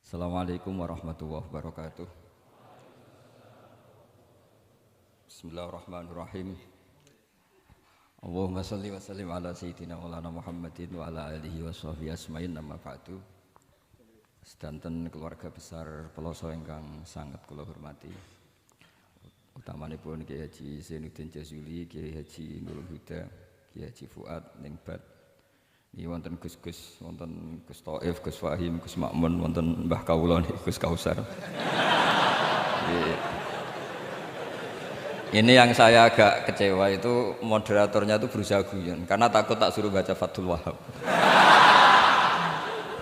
Assalamualaikum warahmatullahi wabarakatuh. Bismillahirrahmanirrahim. Allahumma salli wa sallim ala sayyidina maulana Muhammadin wa ala alihi wa sahbihi asma'in amma ba'du. Sedanten keluarga besar Peloso ingkang sangat kula hormati. Utamanipun Kiai Haji Zainuddin Jazuli, Kiai Haji Nurul Huda, Kiai Haji Fuad Ningbat. Ini wonten Gus-Gus, wonten Gus Taif, Gus Fahim, Gus Makmun, wonten Mbah Kawula nih, Gus Kausar. Ini yang saya agak kecewa itu moderatornya itu berusaha guyon karena takut tak suruh baca Fathul Wahhab.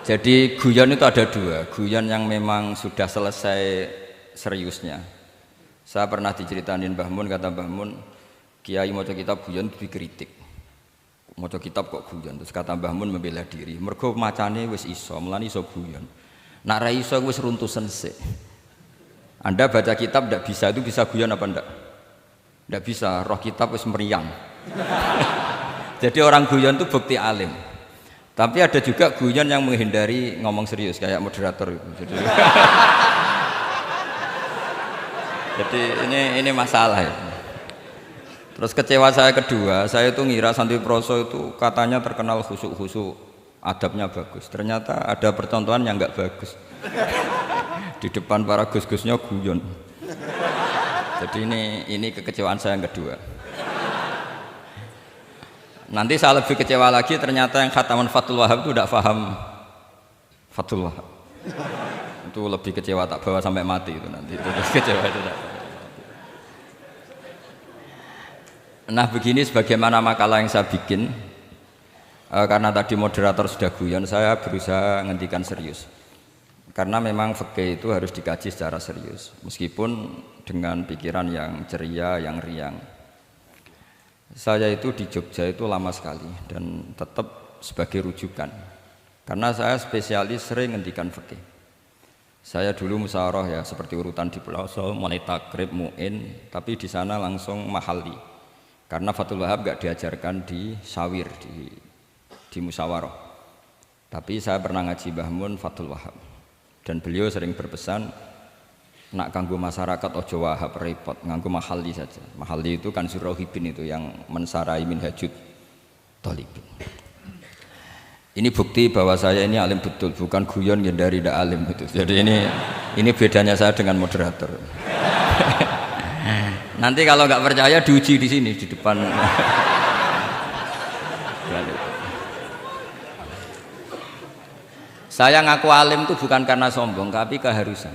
Jadi guyon itu ada dua, guyon yang memang sudah selesai seriusnya. Saya pernah diceritain Mbah Mun, kata Mbah Mun, Kiai maca kitab guyon dikritik. Maca kitab kok guyon, terus kata Mbah Mun membela diri. Mergo macane wis iso, mulane iso guyon. Nak ra iso wis runtusen sik. Anda baca kitab ndak bisa, itu bisa guyon apa ndak? Ndak bisa, roh kitab wis meriang. Jadi orang guyon itu bukti alim. Tapi ada juga guyon yang menghindari ngomong serius kayak moderator itu. Jadi ini masalah ya. Terus kecewa saya kedua, saya itu ngira Santri Proso itu katanya terkenal khusuk-khusuk, adabnya bagus. Ternyata ada percontohan yang enggak bagus. Di depan para gus-gusnya guyon. Jadi ini kekecewaan saya yang kedua. Nanti saya lebih kecewa lagi, ternyata yang khataman Fathul Wahhab itu tidak paham Fathul Wahhab. Itu lebih kecewa, tak bawa sampai mati itu nanti. Itu kecewa itu tidak. Nah begini sebagaimana makalah yang saya bikin, karena tadi moderator sudah guyon, saya berusaha ngendikan serius. Karena memang fikih itu harus dikaji secara serius, meskipun dengan pikiran yang ceria, yang riang. Saya itu di Jogja itu lama sekali dan tetap sebagai rujukan. Karena saya spesialis sering ngendikan fikih. Saya dulu musyawarah ya seperti urutan di Peloso, mulai takrib, mu'in, tapi di sana langsung mahalli. Karena Fathul Wahhab gak diajarkan di sawir, di musyawarah. Tapi saya pernah ngaji Mbah Mun Fathul Wahhab. Dan beliau sering berpesan, nak kanggo masyarakat ojo wahab repot, nganggo mahalli saja. Mahalli itu kan Surahibin itu yang mensarai minhajud thalibin. Ini bukti bahwa saya ini alim betul, bukan guyon yang dari tidak alim itu. Jadi ini bedanya saya dengan moderator. Nanti kalau nggak percaya diuji di sini di depan. Saya ngaku alim itu bukan karena sombong, tapi keharusan.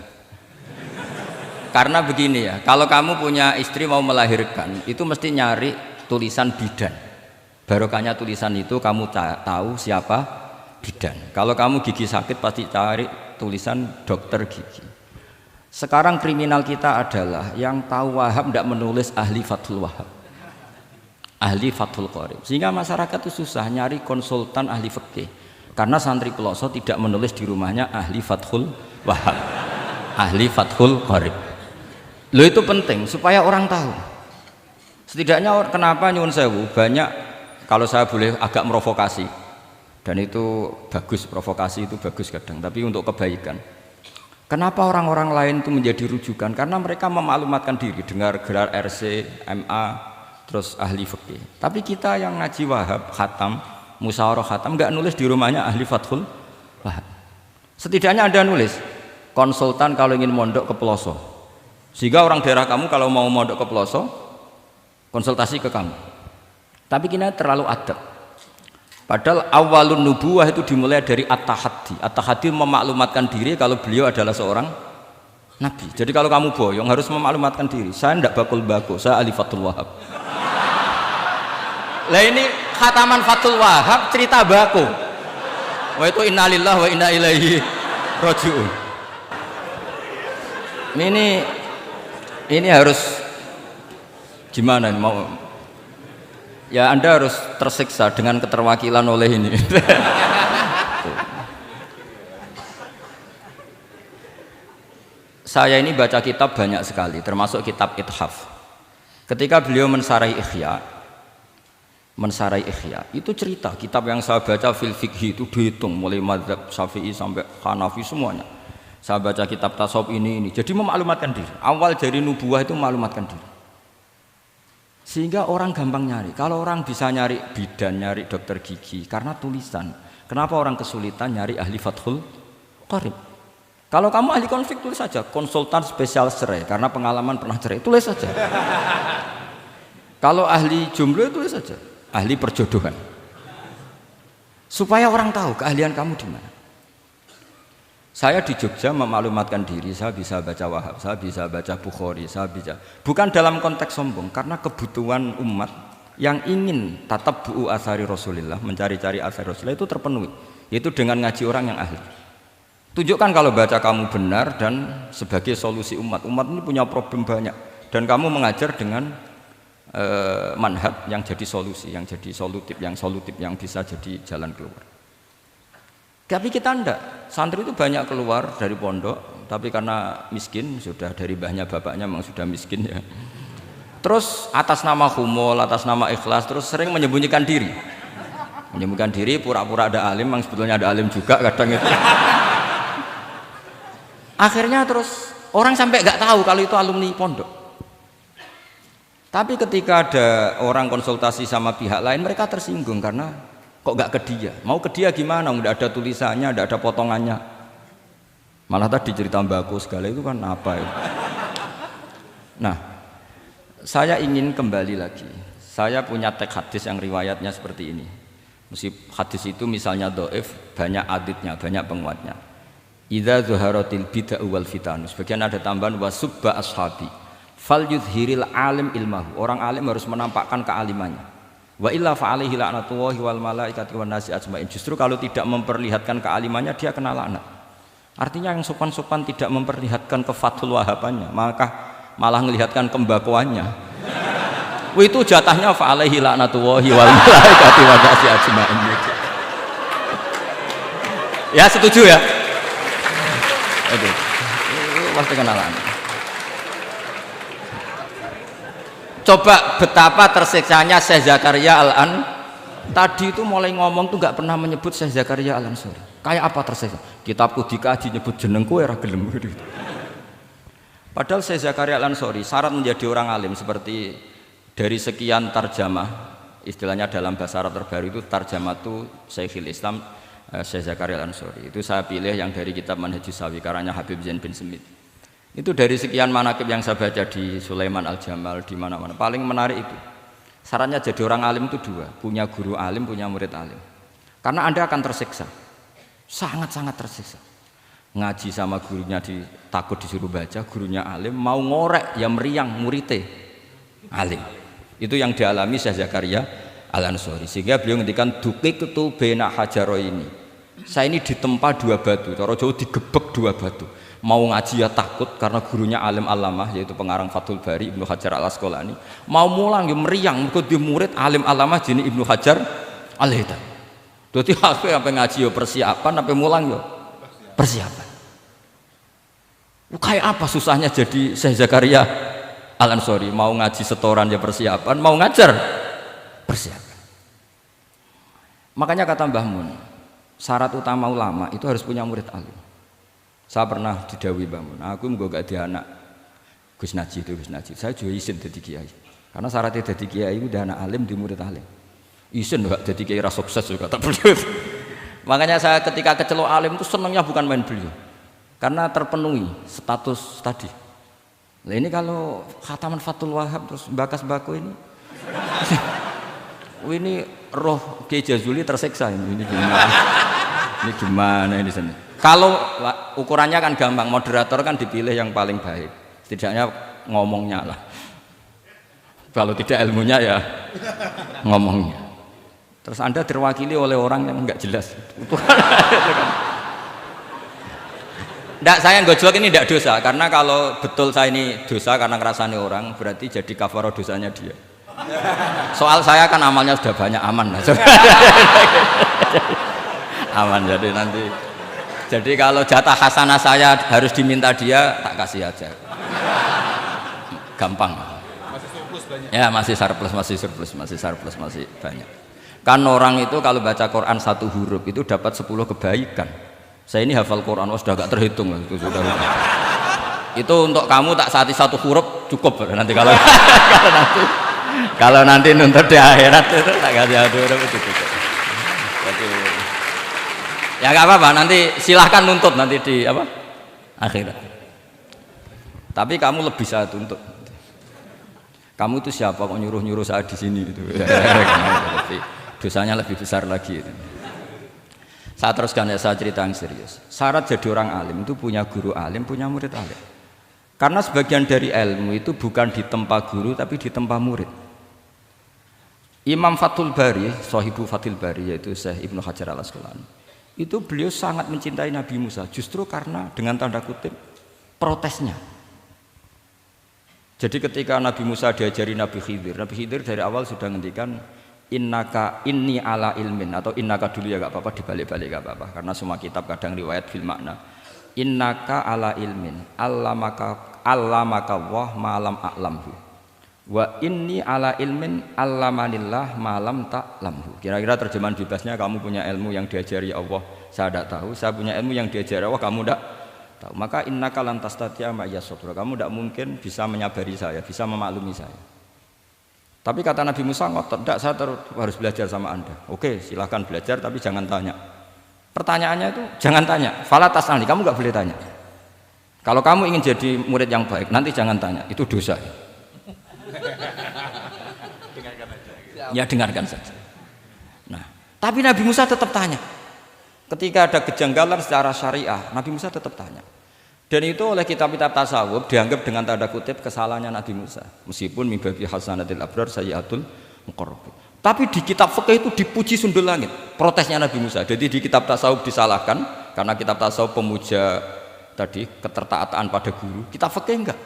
Karena begini ya, kalau kamu punya istri mau melahirkan, itu mesti nyari tulisan bidan. Barokahnya tulisan itu kamu tahu siapa bidan. Kalau kamu gigi sakit pasti cari tulisan dokter gigi. Sekarang kriminal kita adalah yang tahu Wahhab tidak menulis ahli Fathul Wahhab, ahli Fathul Qorib, sehingga masyarakat itu susah nyari konsultan ahli fikih karena santri Peloso tidak menulis di rumahnya ahli Fathul Wahhab, ahli Fathul Qorib. Lo itu penting supaya orang tahu. Setidaknya kenapa nyuwun sewu banyak, kalau saya boleh agak merovokasi, dan itu bagus, provokasi itu bagus kadang, tapi untuk kebaikan. Kenapa orang-orang lain itu menjadi rujukan? Karena mereka memaklumatkan diri, dengar gelar RC, MA, terus ahli fikih. Tapi kita yang ngaji Wahhab, khatam, musyawarah khatam, nggak nulis di rumahnya ahli Fathul Wahhab. Setidaknya Anda nulis, konsultan kalau ingin mondok ke Peloso. Sehingga orang daerah kamu kalau mau mondok ke Peloso, konsultasi ke kamu. Tapi kita terlalu adab. Padahal awalun nubuwah itu dimulai dari at-tahaddi. At-tahaddi memaklumatkan diri kalau beliau adalah seorang nabi. Jadi kalau kamu boyong harus memaklumatkan diri. Saya tidak bakul bako, saya ahli Fathul Wahhab. Lah ini khataman Fathul Wahhab cerita bako. Wah itu innalillahi wa inna ilaihi raji'un. Ini harus gimana nih mau? Ya Anda harus tersiksa dengan keterwakilan oleh ini. Saya ini baca kitab banyak sekali, termasuk kitab Ithaf. Ketika beliau mensarai Ihya, itu cerita kitab yang saya baca fil fikhi itu dihitung mulai mazhab Syafi'i sampai Hanafi semuanya. Saya baca kitab tasawuf ini. Jadi memaklumatkan diri. Awal dari nubuah itu memaklumatkan diri. Sehingga orang gampang nyari. Kalau orang bisa nyari bidan, nyari dokter gigi karena tulisan. Kenapa orang kesulitan nyari ahli Fathul Qorib? Kalau kamu ahli konflik tulis saja, konsultan spesial cerai karena pengalaman pernah cerai, tulis saja. Kalau ahli jomblo tulis saja, ahli perjodohan. Supaya orang tahu keahlian kamu di mana. Saya di Jogja memaklumatkan diri, saya bisa baca Wahab, saya bisa baca Bukhari, saya bisa. Bukan dalam konteks sombong, karena kebutuhan umat yang ingin tatap bu'u asari Rasulullah, mencari-cari asari Rasulullah itu terpenuhi. Yaitu dengan ngaji orang yang ahli. Tunjukkan kalau baca kamu benar dan sebagai solusi umat. Umat ini punya problem banyak. Dan kamu mengajar dengan manhaj yang jadi solusi, yang jadi solutif, yang bisa jadi jalan keluar. Tapi kita enggak, santri itu banyak keluar dari pondok, tapi karena miskin, sudah dari mbahnya bapaknya memang sudah miskin ya. Terus atas nama humul, atas nama ikhlas, terus sering menyembunyikan diri. Menyembunyikan diri, pura-pura ada alim, memang sebetulnya ada alim juga kadang itu. Akhirnya terus orang sampai enggak tahu kalau itu alumni pondok. Tapi ketika ada orang konsultasi sama pihak lain, mereka tersinggung karena kok gak ke dia? Mau ke dia gimana? Nggak ada tulisannya, nggak ada potongannya. Malah tadi cerita mbako segala itu kan apa ya? Nah, saya ingin kembali lagi. Saya punya teks hadis yang riwayatnya seperti ini. Meskipun hadis itu misalnya dhaif, banyak aditnya, banyak penguatnya. Idza zuharatil bid'ah wal fitan. Sebagian ada tambahan wasubba ashabi. Fal yudhiril alim ilmahu. Orang alim harus menampakkan kealimannya. Wa illa fa'alaihi la'natullahi wal malaikati wan nasi ajmain. Justru kalau tidak memperlihatkan kealimannya dia kena laknat. Artinya yang sopan-sopan tidak memperlihatkan kefathul wahabannya, maka malah melihatkan kembakuannya. Itu jatahnya fa'alaihi la'natullahi wal malaikati wan nasi ajmain. Ya setuju ya? Aduh. Pasti kena laknat. Coba betapa tersiksanya Syekh Zakaria Al-An tadi itu mulai ngomong tuh nggak pernah menyebut Syekh Zakaria Al-Ansori. Kayak apa tersiksa? Kitabku dikaji nyebut jenengku era gelem gitu. Padahal Syekh Zakaria Al-Ansori syarat menjadi orang alim seperti dari sekian tarjamah, istilahnya dalam bahasa Arab terbaru itu tarjamah itu Syekhul Islam Syekh Zakaria Al-Ansori. Itu saya pilih yang dari kitab Manhajus Sawi karanya Habib Zain bin Smith. Itu dari sekian manaqib yang saya baca di Sulaiman Al-Jamal di mana-mana paling menarik itu syaratnya jadi orang alim itu dua, punya guru alim, punya murid alim. Karena Anda akan tersiksa, sangat-sangat tersiksa. Ngaji sama gurunya takut disuruh baca, gurunya alim, mau ngorek ya meriang muridnya alim. Itu yang dialami Syekh Zakaria Al-Ansori. Sehingga beliau ngendikan duqiqtu baina hajaroini. Saya ini ditempa dua batu, cara Jawa digebek dua batu. Mau ngaji ya takut karena gurunya alim alamah yaitu pengarang Fathul Bari Ibnu Hajar Al-Asqalani. Mau mulang ya meriang mergo di murid alim alamah jenenge Ibnu Hajar Al-Haythami. Dadi aku sampai ngaji ya persiapan, sampai mulang ya persiapan. Kayak apa susahnya jadi Syekh Zakaria Al-Ansori, mau ngaji setoran ya persiapan, mau ngajar persiapan. Makanya kata Mbah Mun, syarat utama ulama itu harus punya murid alim. Saya pernah didhawuhi Mbah Mun, aku menggo gak di anak Gus Najib itu Gus Najib. Saya juga izin jadi kiai. Karena syaratnya jadi kiai itu udah anak alim di murid alim. Izin enggak jadi kiai ras sukses juga tak perlu. Makanya saya ketika kecelok alim itu senangnya bukan main beliau. Karena terpenuhi status tadi. Nah ini kalau khataman Fathul Wahab terus bakas bako ini. Ini roh Kiai Jazuli tersiksa ini gimana? Ini gimana ini sini? Kalau ukurannya kan gampang, moderator kan dipilih yang paling baik, setidaknya ngomongnya lah. Kalau tidak ilmunya ya ngomongnya. Terus Anda terwakili oleh orang yang enggak jelas. Enggak, saya gojlok ini enggak dosa, karena kalau betul saya ini dosa karena ngerasani orang, berarti jadi kafarah dosanya dia. Soal saya kan amalnya sudah banyak, aman lah. Aman, jadi nanti. Jadi kalau jatah hasanah saya harus diminta dia, tak kasih aja. Gampang. Masih surplus banyak. Ya masih surplus, masih banyak. Kan orang itu kalau baca Quran satu huruf itu dapat 10 kebaikan. Saya ini hafal Quran, sudah gak terhitung itu sudah. Itu untuk kamu tak saati satu huruf cukup nanti kalau kalau nanti nuntut di akhirat itu tak kasih satu huruf itu cukup. Jadi, ya nggak apa-apa, nanti silahkan nuntut nanti di apa akhirat. Tapi kamu lebih saya tuntut. Kamu itu siapa kok nyuruh saya di sini itu? Dosanya lebih besar lagi. Itu. Saya teruskan ya, saya cerita yang serius. Syarat jadi orang alim itu punya guru alim, punya murid alim. Karena sebagian dari ilmu itu bukan ditempa guru tapi ditempa murid. Imam Fathul Bari, Sahibu Fathul Bari yaitu Syekh Ibnu Hajar Al-Asqalani, itu beliau sangat mencintai Nabi Musa justru karena dengan tanda kutip protesnya. Jadi ketika Nabi Musa diajari Nabi Khidir dari awal sudah ngendikan innaka inni ala ilmin, atau innaka dulu ya gak apa-apa, dibalik-balik gak apa-apa karena semua kitab kadang riwayat bil makna. Innaka ala ilmin allamaka wah malam a'lamhu wa inni ala ilmin allamanillah malam ta'lamhu. Kira-kira terjemahan bebasnya, kamu punya ilmu yang diajari Allah saya tidak tahu, saya punya ilmu yang diajari Allah kamu tidak tahu, maka innaka lan tastati'a ma yasabra, kamu tidak mungkin bisa menyabari saya, bisa memaklumi saya. Tapi kata Nabi Musa, tidak, saya harus belajar sama anda. Oke, silahkan belajar, tapi jangan tanya. Pertanyaannya itu jangan tanya. Fala tas'alni, kamu nggak boleh tanya. Kalau kamu ingin jadi murid yang baik, nanti jangan tanya, itu dosa. Dengarkan aja. Ya dengarkan saja. Nah, tapi Nabi Musa tetap tanya. Ketika ada kejanggalan secara syariah, Nabi Musa tetap tanya. Dan itu oleh kitab-kitab tasawuf dianggap dengan tanda kutip kesalahannya Nabi Musa. Meskipun mimbabi hasanatil abrar sayyatul muqarrabin. Tapi di kitab fikih itu dipuji sundul langit. Protesnya Nabi Musa. Jadi di kitab tasawuf disalahkan karena kitab tasawuf pemuja tadi ketertaatan pada guru. Kitab fikih enggak.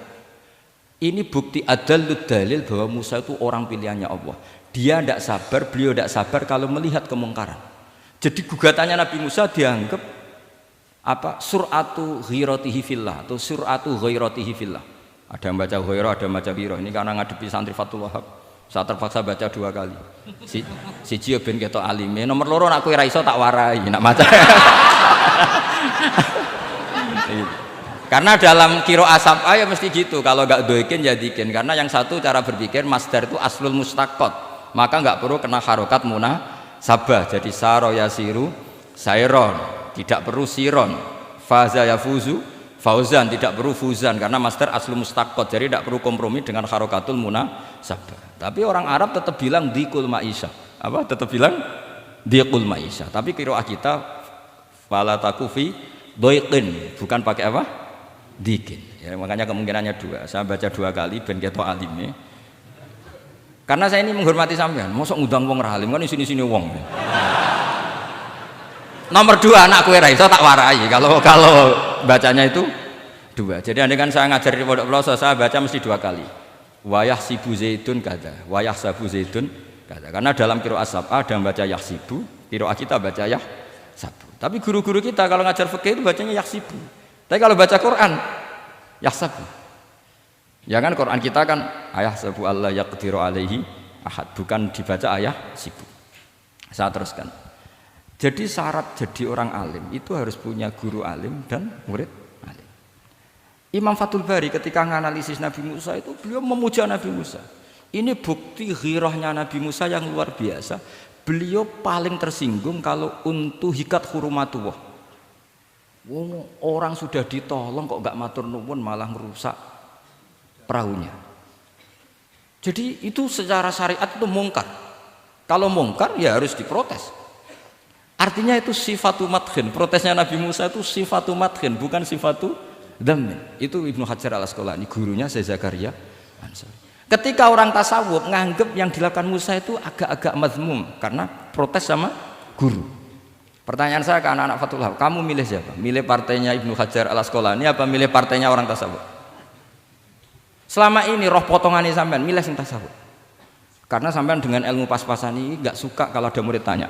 Ini bukti adallud dalil bahwa Musa itu orang pilihannya Allah. Dia tidak sabar, beliau tidak sabar kalau melihat kemungkaran. Jadi gugatannya Nabi Musa dianggap apa suratu ghiratihi fillah atau suratu ghairatihi fillah. Ada yang baca ghairah, ada yang baca ghirah. Ini karena ngadepi santri Fathul Wahab, saya terpaksa baca 2 kali. Siji ben ketok alime, nomor loro nek kowe ra iso tak warai nak maca. Karena dalam qiraah asab ya mesti gitu, kalau enggak doikin ya dikin. Karena yang satu cara berpikir masdar itu aslul mustaqot, maka enggak perlu kena harokat munasabah. Jadi saro yasiru sairon, tidak perlu siron, faza yafuzu fauzan, tidak perlu fuzan karena master aslu mustaqot, jadi tidak perlu kompromi dengan harokatul munasabah. Tapi orang Arab tetap bilang dikul maisha, apa tetap bilang dikul maisha. Tapi qiraah kita fala takufi doiqin, bukan pakai apa dikin ya, makanya kemungkinannya 2. Saya baca 2 kali ben ketok alime karena saya ini menghormati sampean. Mosok ngundang wong ra alim kan sini-sini wong. Nomor 2 anak kue raiso tak warai kalau bacanya itu 2. Jadi andai kan saya ngajar di pondok pelosok, saya baca mesti 2 kali. Wayah sibu zaitun kada, wayah sabu zaitun kada. Karena dalam qiraah sab'ah ada yang baca yahsibu, qiraah kita baca yahsabu. Tapi guru-guru kita kalau ngajar fikih itu bacanya yahsibu. Tapi kalau baca Quran yahsabu. Ya kan Quran kita kan ayahsabu Allah yaqdiru alaihi ahad, bukan dibaca ayahsibu. Saya teruskan. Jadi syarat jadi orang alim itu harus punya guru alim dan murid alim. Imam Fathul Bari ketika menganalisis Nabi Musa itu beliau memuja Nabi Musa. Ini bukti ghirahnya Nabi Musa yang luar biasa. Beliau paling tersinggung kalau untuk hikat hurumatullah. Orang sudah ditolong kok gak matur nuwun malah merusak perahunya. Jadi itu secara syariat itu mungkar. Kalau mungkar ya harus diprotes. Artinya itu sifatu madkhin, protesnya Nabi Musa itu sifatu madkhin, bukan sifatu dhammin. Itu Ibnu Hajar Al-Asqalani, gurunya Syekh Zakaria Ansari. Ketika orang tasawuf nganggep yang dilakukan Musa itu agak-agak mazmum karena protes sama guru. Pertanyaan saya ke anak-anak Fathul Wahab, kamu milih siapa? Milih partainya Ibnu Hajar Al-Asqalani apa milih partainya orang tasawuf? Selama ini roh potongannya sampean milih sing tasawuf. Karena sampean dengan ilmu pas-pasan ini enggak suka kalau ada murid tanya.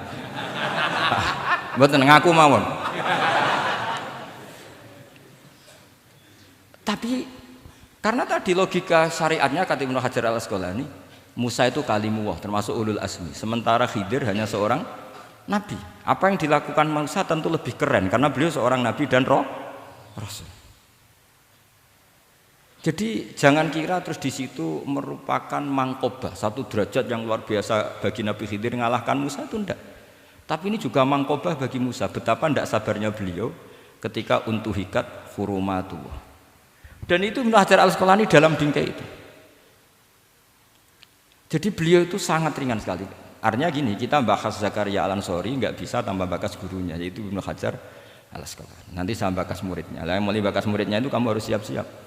Mboten ngaku mawon. Tapi karena tadi logika syariatnya kata Ibnu Hajar Al-Asqalani, Musa itu kalimullah termasuk ulul azmi, sementara Khidir hanya seorang nabi. Apa yang dilakukan Musa tentu lebih keren karena beliau seorang nabi dan rasul. Jadi jangan kira terus di situ merupakan mangkobah, satu derajat yang luar biasa bagi Nabi Khidir mengalahkan Musa, itu enggak. Tapi ini juga mangkobah bagi Musa, betapa tidak sabarnya beliau ketika untuhikat hurumatullah. Dan itu Ibnu Hajar Al-Asqalani dalam bingkai itu. Jadi beliau itu sangat ringan sekali. Artinya gini, kita bahas Zakaria Al-Ansori nggak bisa tambah bakas gurunya, yaitu Ibnu Hajar Al-Asqalani. Nanti saya bakas muridnya. Lah yang mulai bakas muridnya itu kamu harus siap-siap.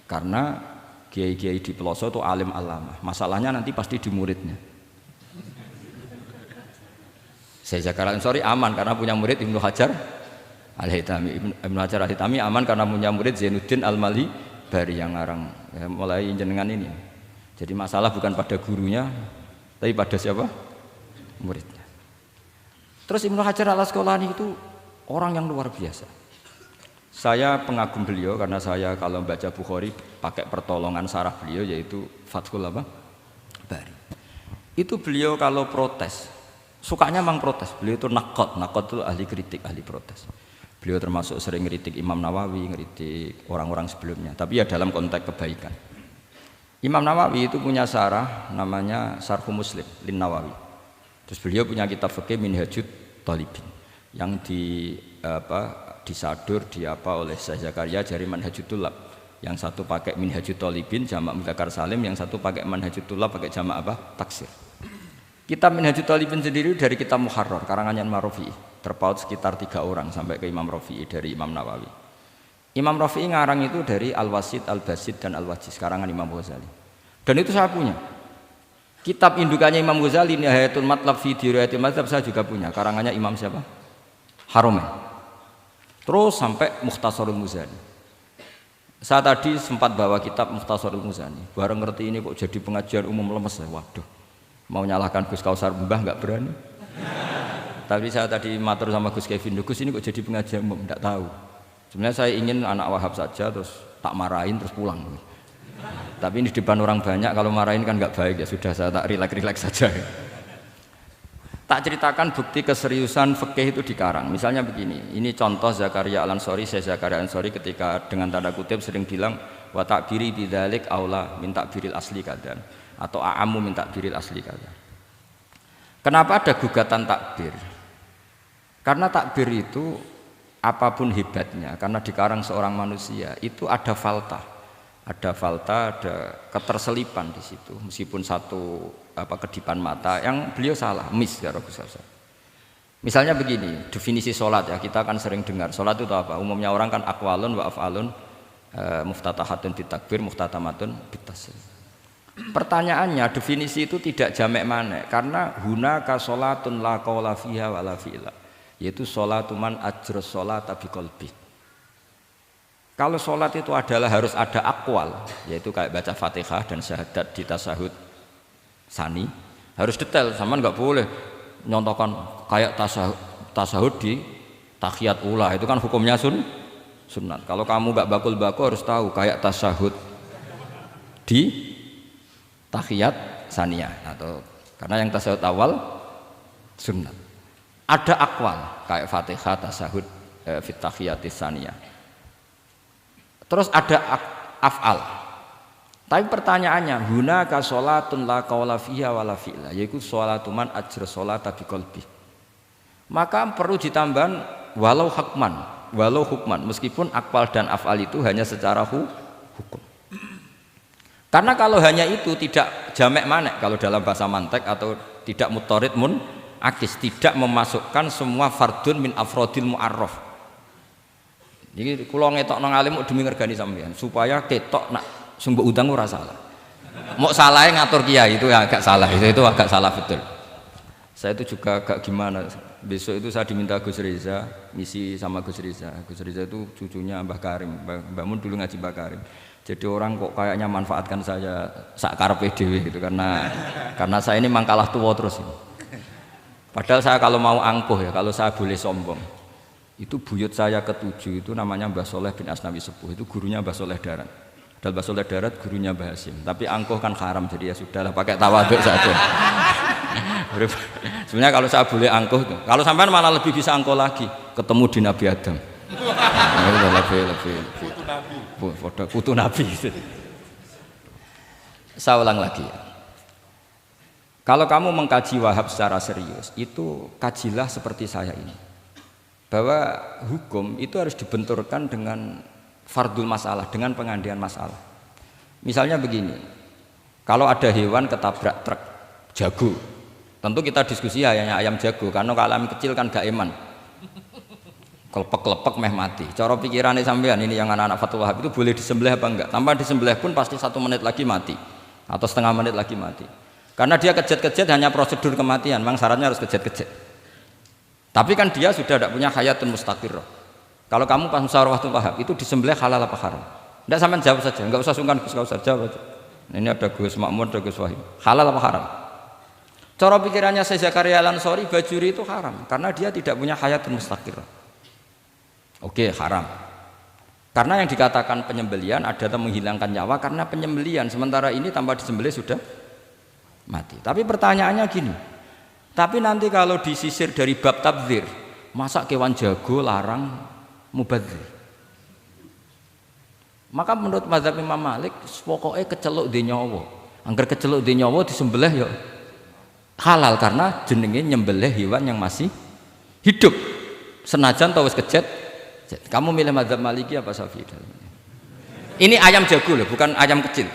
Karena kiai-kiai di pelosok itu alim alama. Masalahnya nanti pasti di muridnya. Saya Zakaria Al-Ansori aman karena punya murid Ibnu Hajar Al-Haytami. Ibnu Hajar Al-Haytami aman karena punya murid Zainuddin Al-Mali Bari yang ngarang mulai jenengan ini. Jadi masalah bukan pada gurunya, tapi pada siapa? Muridnya. Terus Ibnu Hajar Al-Asqalani itu orang yang luar biasa. Saya pengagum beliau karena saya kalau baca Bukhari pakai pertolongan sarah beliau yaitu Fathul Bari. Itu beliau kalau protes, sukanya memang protes. Beliau itu nakot itu ahli kritik, ahli protes. Beliau termasuk sering ngeritik Imam Nawawi, ngeritik orang-orang sebelumnya, tapi ya dalam konteks kebaikan. Imam Nawawi itu punya sarah namanya Syarh Muslim Lin Nawawi. Terus beliau punya kitab fikih Minhajut Thalibin yang disadur oleh Syekh Zakaria dari Manhajut Thullab. Yang satu pakai Minhajut Thalibin jamak mudzakkar salim, yang satu pakai Manhajut Thullab pakai jamak taksir. Kitab Minhajut Thalibin sendiri dari kitab Muharrar karangannya Imam Rafi'i, terpaut sekitar 3 orang sampai ke Imam Rafi'i dari Imam Nawawi. Imam Rafi'i ngarang itu dari Al-Wasid, Al-Basid dan Al-Wajiz karangan Imam Ghazali. Dan itu saya punya. Kitab indukannya Imam Ghazali Nihayatul Matlab fi Dirayatil Mazhab saya juga punya, karangannya Imam siapa? Haromen. Terus sampai Mukhtasarul Muzani. Saya tadi sempat bawa kitab Mukhtasarul Muzani. Bareng ngerti ini kok jadi pengajian umum lemes ya. Waduh. Mau nyalahkan Gus Kausar Mbah nggak berani. Tapi saya tadi matur sama Gus Kevin, Gus ini kok jadi pengajian umum, enggak tahu. Sebenarnya saya ingin anak Wahab saja terus tak marahin terus pulang. Tapi ini di depan orang banyak, kalau marahin kan nggak baik, ya sudah saya tak rileks saja. Tak ceritakan bukti keseriusan fikih itu dikarang. Misalnya begini, ini contoh Zakaria Al-Ansori, Syekh Zakaria Al-Ansori ketika dengan tanda kutip sering bilang wa ta'biri bidzalik aula min ta'biril asli kadan atau a'ammu min ta'biril asli kadan. Kenapa ada gugatan takbir? Karena takbir itu apapun hebatnya, karena dikarang seorang manusia itu ada falta, ada keterselipan di situ. Meskipun satu kedipan mata yang beliau salah, ya Rasulullah. Misalnya begini, definisi sholat ya kita akan sering dengar. Sholat itu apa? Umumnya orang kan aqwalun wa af'alun, muftatahatun bitakbir, muftatamatun bitaslim. Pertanyaannya definisi itu tidak jamek manek karena hunaka sholatun la qawla fiha wa la fi'la, yaitu sholatuman ajros sholat bi qalbi. Kalau sholat itu adalah harus ada akwal, yaitu kayak baca Fatihah dan syahadat di tasyahud sani, harus detail, sama nggak boleh nyontohkan kayak tasyahud di tahiyat ula, itu kan hukumnya sunat. Kalau kamu nggak bakul-bakul harus tahu kayak tasyahud di tahiyat saniyah, atau karena yang tasyahud awal sunat. Ada akwal kayak Fatihah, tasyahud fit tahiyatis saniyah. Terus ada af'al. Tapi pertanyaannya, hunaka sholatun la qawla fiha wa la fi'la, yaitu sholatuman ajra sholata bi qalbi. Maka perlu ditambah walau hukman, meskipun akwal dan af'al itu hanya secara hukum. Karena kalau hanya itu tidak jamek manek kalau dalam bahasa mantek, atau tidak mutorid akis, tidak memasukkan semua fardun min afrodil mu'arraf. Jadi kula ngetok nang alim demi ngergani sampean supaya ketok nak sumber utang ora salah. Mau salahnya ngatur kiai itu ya agak salah, itu agak salah betul. Saya itu juga agak gimana. Besok itu saya diminta Gus Reza, misi sama Gus Reza. Gus Reza itu cucunya Mbah Karim, Mbah Mun dulu ngaji Mbah Karim. Jadi orang kok kayaknya manfaatkan saya sak karepe dhewe gitu karena saya ini mangkalah tua terus. Padahal saya kalau mau angkuh ya, kalau saya boleh sombong, itu buyut saya ketujuh itu namanya Mbah Soleh bin Asnawi Sepuh, itu gurunya Mbah Soleh Darat. Dan Mbah Soleh Darat gurunya Mbah Hasim. Tapi angkuh kan haram, jadi ya sudahlah pakai tawaduk saja. Sebenarnya kalau saya boleh angkuh, kalau sampean malah lebih bisa angkuh lagi, ketemu di Nabi Adam. Lebih putu Nabi. Saya ulang lagi. Kalau kamu mengkaji Wahhab secara serius, itu kajilah seperti saya ini. Bahwa hukum itu harus dibenturkan dengan fardul masalah, dengan pengandian masalah. Misalnya begini, kalau ada hewan ketabrak truk jago, tentu kita diskusi hanya ayam jago, karena kalau ayam kecil kan gak eman, kelepek-kelepek meh mati. Cara pikirannya sampean ini yang anak-anak Fathul Wahhab itu boleh disembelih apa enggak? Tanpa disembelih pun pasti 1 menit lagi mati, atau setengah menit lagi mati. Karena dia kejet-kejet hanya prosedur kematian, memang syaratnya harus kejet-kejet. Tapi kan dia sudah tidak punya hayatun mustaqirrah. Kalau kamu pas musyawarah Fathul Wahhab itu disembelih halal apa haram? Tidak, sampean jawab saja, enggak usah sungkan, enggak usah jawab aja. Ini ada Gus Makmur, ada Gus Wahid. Halal apa haram? Cara pikirannya Syekh Zakaria Al-Ansori, bajuri itu haram karena dia tidak punya hayatun mustaqirrah. Oke, haram. Karena yang dikatakan penyembelian adalah menghilangkan nyawa karena penyembelian, sementara ini tanpa disembelih sudah mati. Tapi pertanyaannya gini, tapi nanti kalau disisir dari bab tabdzir, masa kewan jago larang mubadzir? Maka menurut mazhab Imam Malik, pokoknya keceluk di nyawa. Angger keceluk di nyawa disembelih ya halal karena jenenge nyembelih hewan yang masih hidup. Senajan tau wis kejet. Kamu milih mazhab Maliki apa Syafi'i? Ini ayam jago loh, bukan ayam kecil.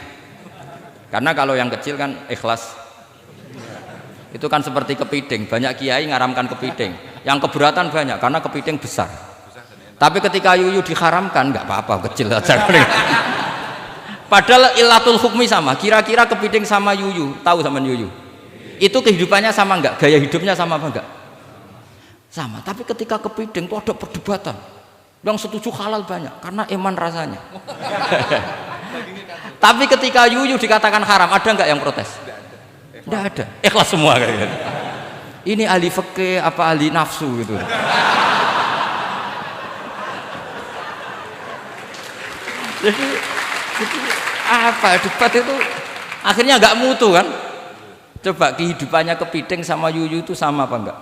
Karena kalau yang kecil kan ikhlas. Itu kan seperti kepiting, banyak kiai ngaramkan kepiting. Yang keberatan banyak karena kepiting besar. Tapi ketika yuyu diharamkan nggak apa-apa, kecil aja. Padahal ilatul hukmi sama. Kira-kira kepiting sama yuyu, tahu sama yuyu? Itu kehidupannya sama nggak? Gaya hidupnya sama apa enggak? Sama. Tapi ketika kepiting itu ada perdebatan. Yang setuju halal banyak karena iman rasanya. Tapi ketika yuyu dikatakan haram, ada nggak yang protes? Tidak ada. Ikhlas semua kayak gitu. Ini ahli fikih apa ahli nafsu gitu. Jadi apa debat itu akhirnya nggak mutu kan? Coba kehidupannya kepiting sama yuyu itu sama apa enggak?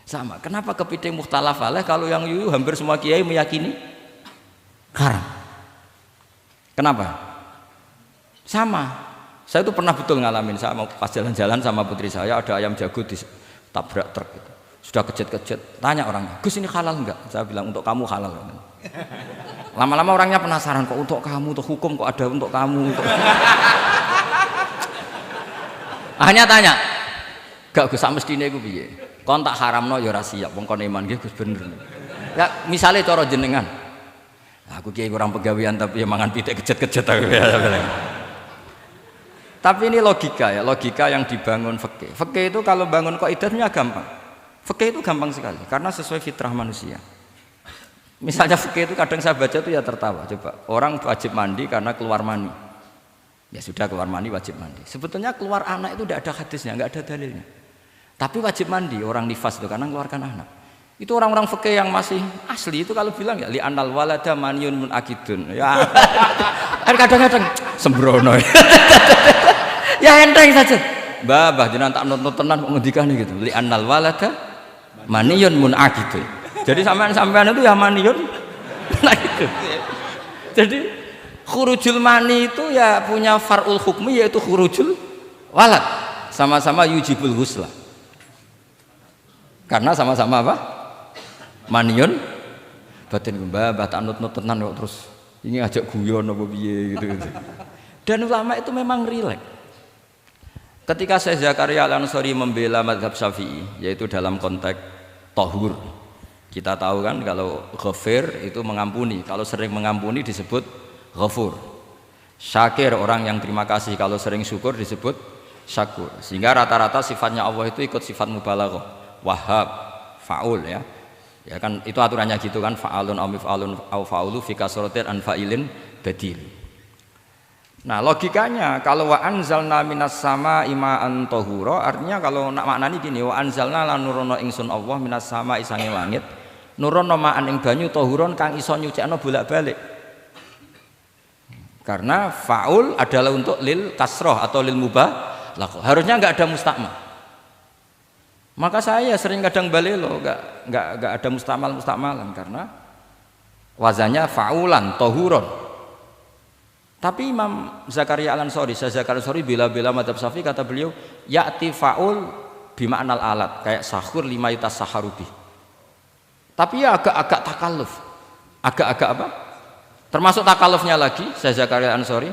Sama. Kenapa kepiting mukhtalaf alaih kalau yang yuyu hampir semua kiai meyakini haram? Kenapa? Sama. Saya itu pernah betul ngalamin, saya mau pas jalan-jalan sama putri saya, ada ayam jago ditabrak truk gitu. Sudah kejet-kejet, tanya orangnya, Gus ini halal enggak? Saya bilang untuk kamu halal. Lama-lama orangnya penasaran, kok untuk kamu, untuk hukum kok ada untuk kamu, untuk akhirnya tanya, gak Gus mestine iku piye? Kon tak haramno ya ora siap, wong kon iman nggih Gus bener. Ya misale cara jenengan. Aku kiai kurang pegawean tapi ya mangan pitik kejet-kejet aku. Tapi ini logika ya, logika yang dibangun fikih. Fikih itu kalau bangun kaidahnya gampang. Fikih itu gampang sekali karena sesuai fitrah manusia. Misalnya fikih itu kadang saya baca itu ya tertawa. Coba orang wajib mandi karena keluar mani. Ya sudah keluar mani wajib mandi. Sebetulnya keluar anak itu tidak ada hadisnya, nggak ada dalilnya. Tapi wajib mandi orang nifas itu karena mengeluarkan anak. Itu orang-orang fikih yang masih asli itu kalau bilang ya li anal walada maniyun munakidun. Ya kadang-kadang sembrono. Ya enteng saja. Mbah jenengan tak nonton tenan kok ngendikane gitu. Li anal walada maniyun munakidun. Jadi sampean itu ya maniyun munakidun. Jadi khurujul mani itu ya punya far'ul hukmi yaitu khurujul walad. Sama-sama yujibul ghusla. Karena sama-sama apa? Manion batin mbah tak nut-nut tenan kok terus ini ajak guyon apa piye gitu. Dan ulama itu memang rileks. Ketika Syekh Zakaria Al-Ansori membela mazhab Syafi'i yaitu dalam konteks tahur. Kita tahu kan kalau ghafir itu mengampuni, kalau sering mengampuni disebut ghafur. Syakir orang yang terima kasih, kalau sering syukur disebut syakur. Sehingga rata-rata sifatnya Allah itu ikut sifat mubalaghah. Wahhab, faul ya. Ya kan itu aturannya gitu kan, fa'alun aw mif'alun aw fa'ulu fi kasratin an fa'ilin badil. Nah, logikanya kalau wa anzalna minas sama ima'an tahura, artinya kalau nak maknani gini, wa anzalna lan nurono ingsun Allah minas sama isange langit, nurono ma'an ing banyu tahuron kang iso nyucikno bolak-balik. Karena faul adalah untuk lil kasroh atau lil mubah. Harusnya enggak ada mustakmal. Maka saya sering kadang balelo, enggak ada mustamalan karena wazannya faulan, tohuron. Tapi Imam Zakaria Al-Ansari, Zakaria Al-Ansari bela-bela madzhab Syafi'i, kata beliau, ya'ti faul bima'nal alat, kayak sahur lima yutas saharubi. Tapi ya agak-agak takalluf. Agak-agak apa? Termasuk takallufnya lagi, Zakaria Al-Ansari.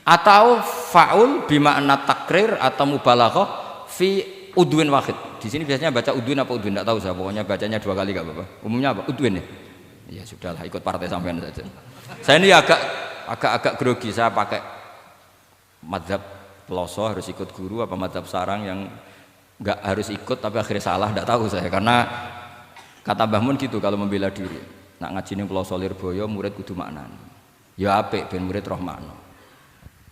Atau faul bima'na takrir atau mubalaghah fi udwin wahid. Di sini biasanya baca udwin apa udwin, enggak tahu saya, pokoknya bacanya 2 kali enggak apa-apa. Umumnya apa? Udwin ya. Ya sudahlah, ikut partai sampean saja. Saya ini agak grogi, saya pakai madzhab peloso harus ikut guru apa madzhab sarang yang enggak harus ikut tapi akhirnya salah, enggak tahu saya, karena kata Mbah Mun gitu kalau membela diri. Nak ngaji ning peloso Lirboyo murid kudu maknani. Ya apik ben murid roh makna.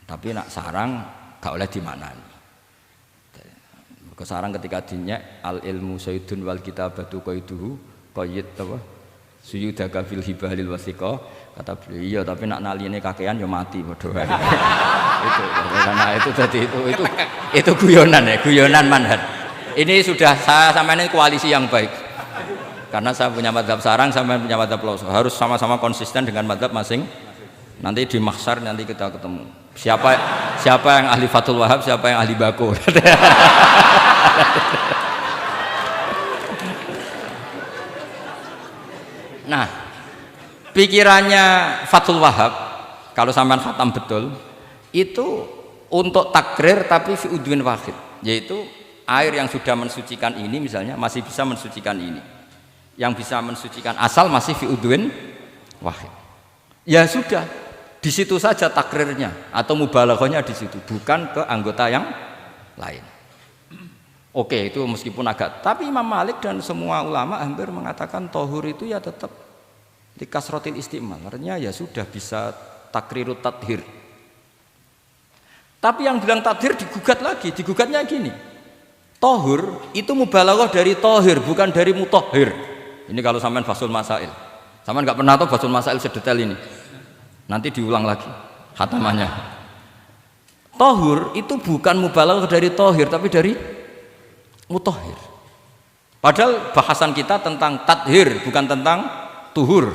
Tapi nak sarang gak oleh dimaknani. Sarang ketika dinyek al ilmu sayyidun wal kitabatu qaiduhu qayyid apa suyudaka fil hibalil wasiqa, kata beliau. Iya tapi nak naline kakean ya mati padha wae. Itu karena itu jadi itu guyonan ya, guyonan manhaj. Ini sudah saya sampean ini koalisi yang baik, karena saya punya madzhab sarang, sampean punya madzhab peloso, harus sama-sama konsisten dengan madzhab masing. Nanti di mahsyar nanti kita ketemu siapa yang ahli Fathul Wahab, siapa yang ahli Bako. Nah, pikirannya Fathul Wahab kalau sampean khatam betul itu untuk takrir tapi fi udwin wahid, yaitu air yang sudah mensucikan ini misalnya masih bisa mensucikan ini, yang bisa mensucikan asal masih fi udwin wahid. Ya sudah, di situ saja takrirnya atau mubalaghahnya di situ, bukan ke anggota yang lain. Oke, itu meskipun agak, tapi Imam Malik dan semua ulama hampir mengatakan tohur itu ya tetap di kasrotil istimal, artinya ya sudah bisa takrirut tathir. Tapi yang bilang tathir digugat lagi, digugatnya gini, tohur itu mubalaghah dari tohir, bukan dari mutohir. Ini kalau sampean fasul masail, sampean nggak pernah tahu fasul masail sedetail ini, nanti diulang lagi khatamannya. Tohur itu bukan mubalaghah dari tohir, tapi dari mutohir. Padahal bahasan kita tentang tathir, bukan tentang tuhur.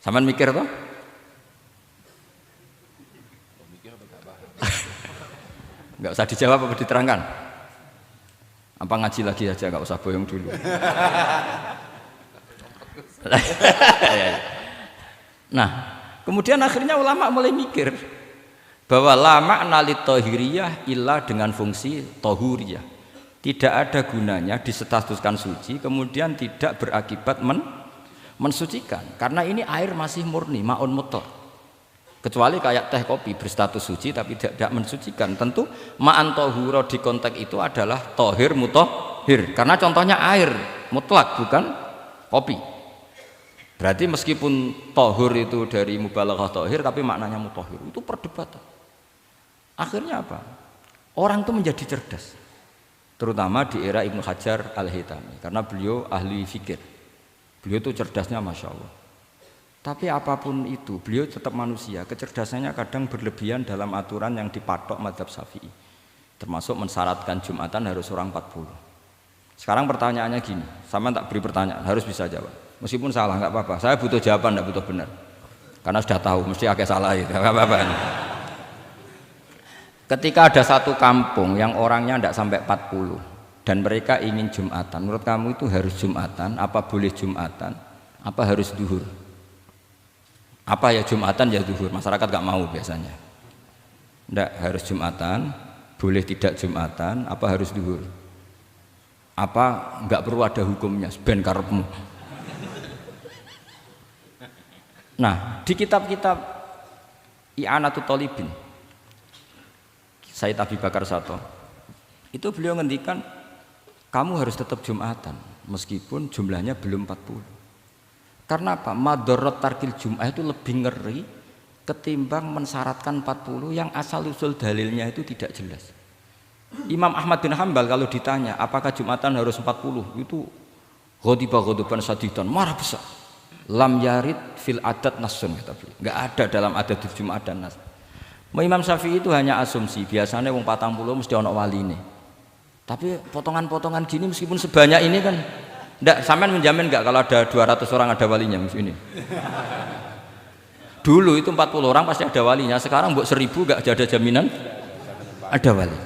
Sampean mikir toh? Enggak usah dijawab apa diterangkan? Apa ngaji lagi aja, enggak usah boyong dulu. Nah, kemudian akhirnya ulama mulai mikir bahwa la makna li tohiriyah illa dengan fungsi tohuriyah. Tidak ada gunanya disestatuskan suci kemudian tidak berakibat mensucikan, karena ini air masih murni, ma'un mutlaq. Kecuali kayak teh kopi berstatus suci tapi tidak mensucikan. Tentu ma'an tohuro di konteks itu adalah tohir mutohir, karena contohnya air mutlak bukan kopi. Berarti meskipun tohur itu dari mubalaghah tohir tapi maknanya mutohir, itu perdebatan. Akhirnya apa? Orang itu menjadi cerdas, terutama di era Ibnu Hajar Al-Haytami, karena beliau ahli fikir. Beliau itu cerdasnya Masya Allah. Tapi apapun itu, beliau tetap manusia. Kecerdasannya kadang berlebihan dalam aturan yang dipatok madzhab Syafi'i, termasuk mensyaratkan Jumatan harus orang 40. Sekarang pertanyaannya gini, sama tak beri pertanyaan, harus bisa jawab. Meskipun salah nggak apa-apa, saya butuh jawaban, nggak butuh benar, karena sudah tahu mesti agak salah itu, nggak apa-apa. Ketika ada satu kampung yang orangnya tidak sampai 40 dan mereka ingin Jumatan, menurut kamu itu harus Jumatan, apa boleh Jumatan, apa harus duhur? Apa ya Jumatan ya duhur? Masyarakat gak mau biasanya. Tidak, harus Jumatan, boleh tidak Jumatan, apa harus duhur? Apa nggak perlu ada hukumnya, ben karepmu. Nah, di kitab-kitab I'anatut Thalibin, Said Abi Bakar Sato, itu beliau ngendikan kamu harus tetap Jumatan meskipun jumlahnya belum 40. Karena apa? Madharat tarkil Jum'ah itu lebih ngeri ketimbang mensyaratkan 40 yang asal usul dalilnya itu tidak jelas. Imam Ahmad bin Hanbal kalau ditanya apakah Jumatan harus 40, itu ghadiban sadidan, marah besar. Lam yarid fil adat nasun, kata beliau. Enggak ada dalam adat Jumat dan nas. Imam Syafi'i itu hanya asumsi, biasanya wong 40 mesti ana waline. Tapi potongan-potongan gini meskipun sebanyak ini kan enggak, sampean menjamin enggak kalau ada 200 orang ada walinya ini? Dulu itu 40 orang pasti ada walinya, sekarang buat 1000 enggak ada jaminan ada wali.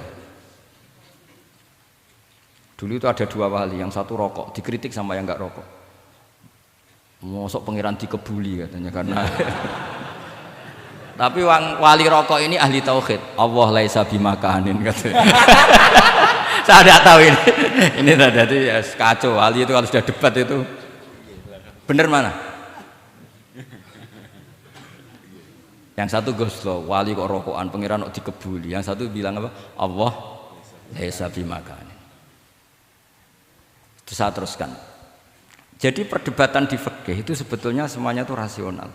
Dulu itu ada 2 wali, yang satu rokok, dikritik sama yang enggak rokok. Mosok pangeran dikebuli katanya karena tapi wali rokok ini ahli tauhid. Allah laisa bimakanin katanya. Saya tidak tahu ini tadi ya, kacau. Wali itu kalau sudah debat itu bener mana? Yang satu goslo, wali kok rokokan, pangeran kok dikebuli. Yang satu bilang apa? Allah laisa bimakanin. Itu saya teruskan. Jadi perdebatan di fikih itu sebetulnya semuanya itu rasional.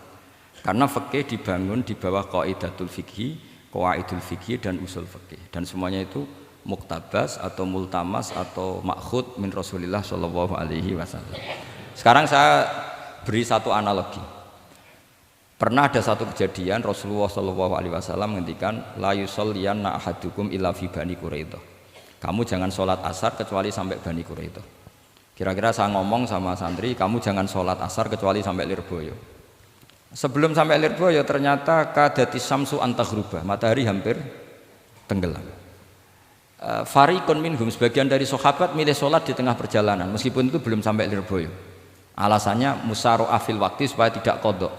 Karena fikih dibangun di bawah qaidatul fikhi, qawaidul fikhi dan usul fikih. Dan semuanya itu muktabas atau multamas atau makhud min Rasulillah sallallahu alaihi wasallam. Sekarang saya beri satu analogi. Pernah ada satu kejadian Rasulullah sallallahu alaihi wasallam menghentikan la yusalliyanna ahadukum illa fi Bani Quraidah. Kamu jangan sholat asar kecuali sampai Bani Quraidah. Kira-kira saya ngomong sama santri, kamu jangan sholat asar kecuali sampai Lirboyo. Sebelum sampai Lirboyo ternyata kadati samsu antaghruba, matahari hampir tenggelam. Fariqun minhum, sebagian dari sahabat milih sholat di tengah perjalanan, meskipun itu belum sampai Lirboyo. Alasannya musaro'ah fil waktu supaya tidak kodok.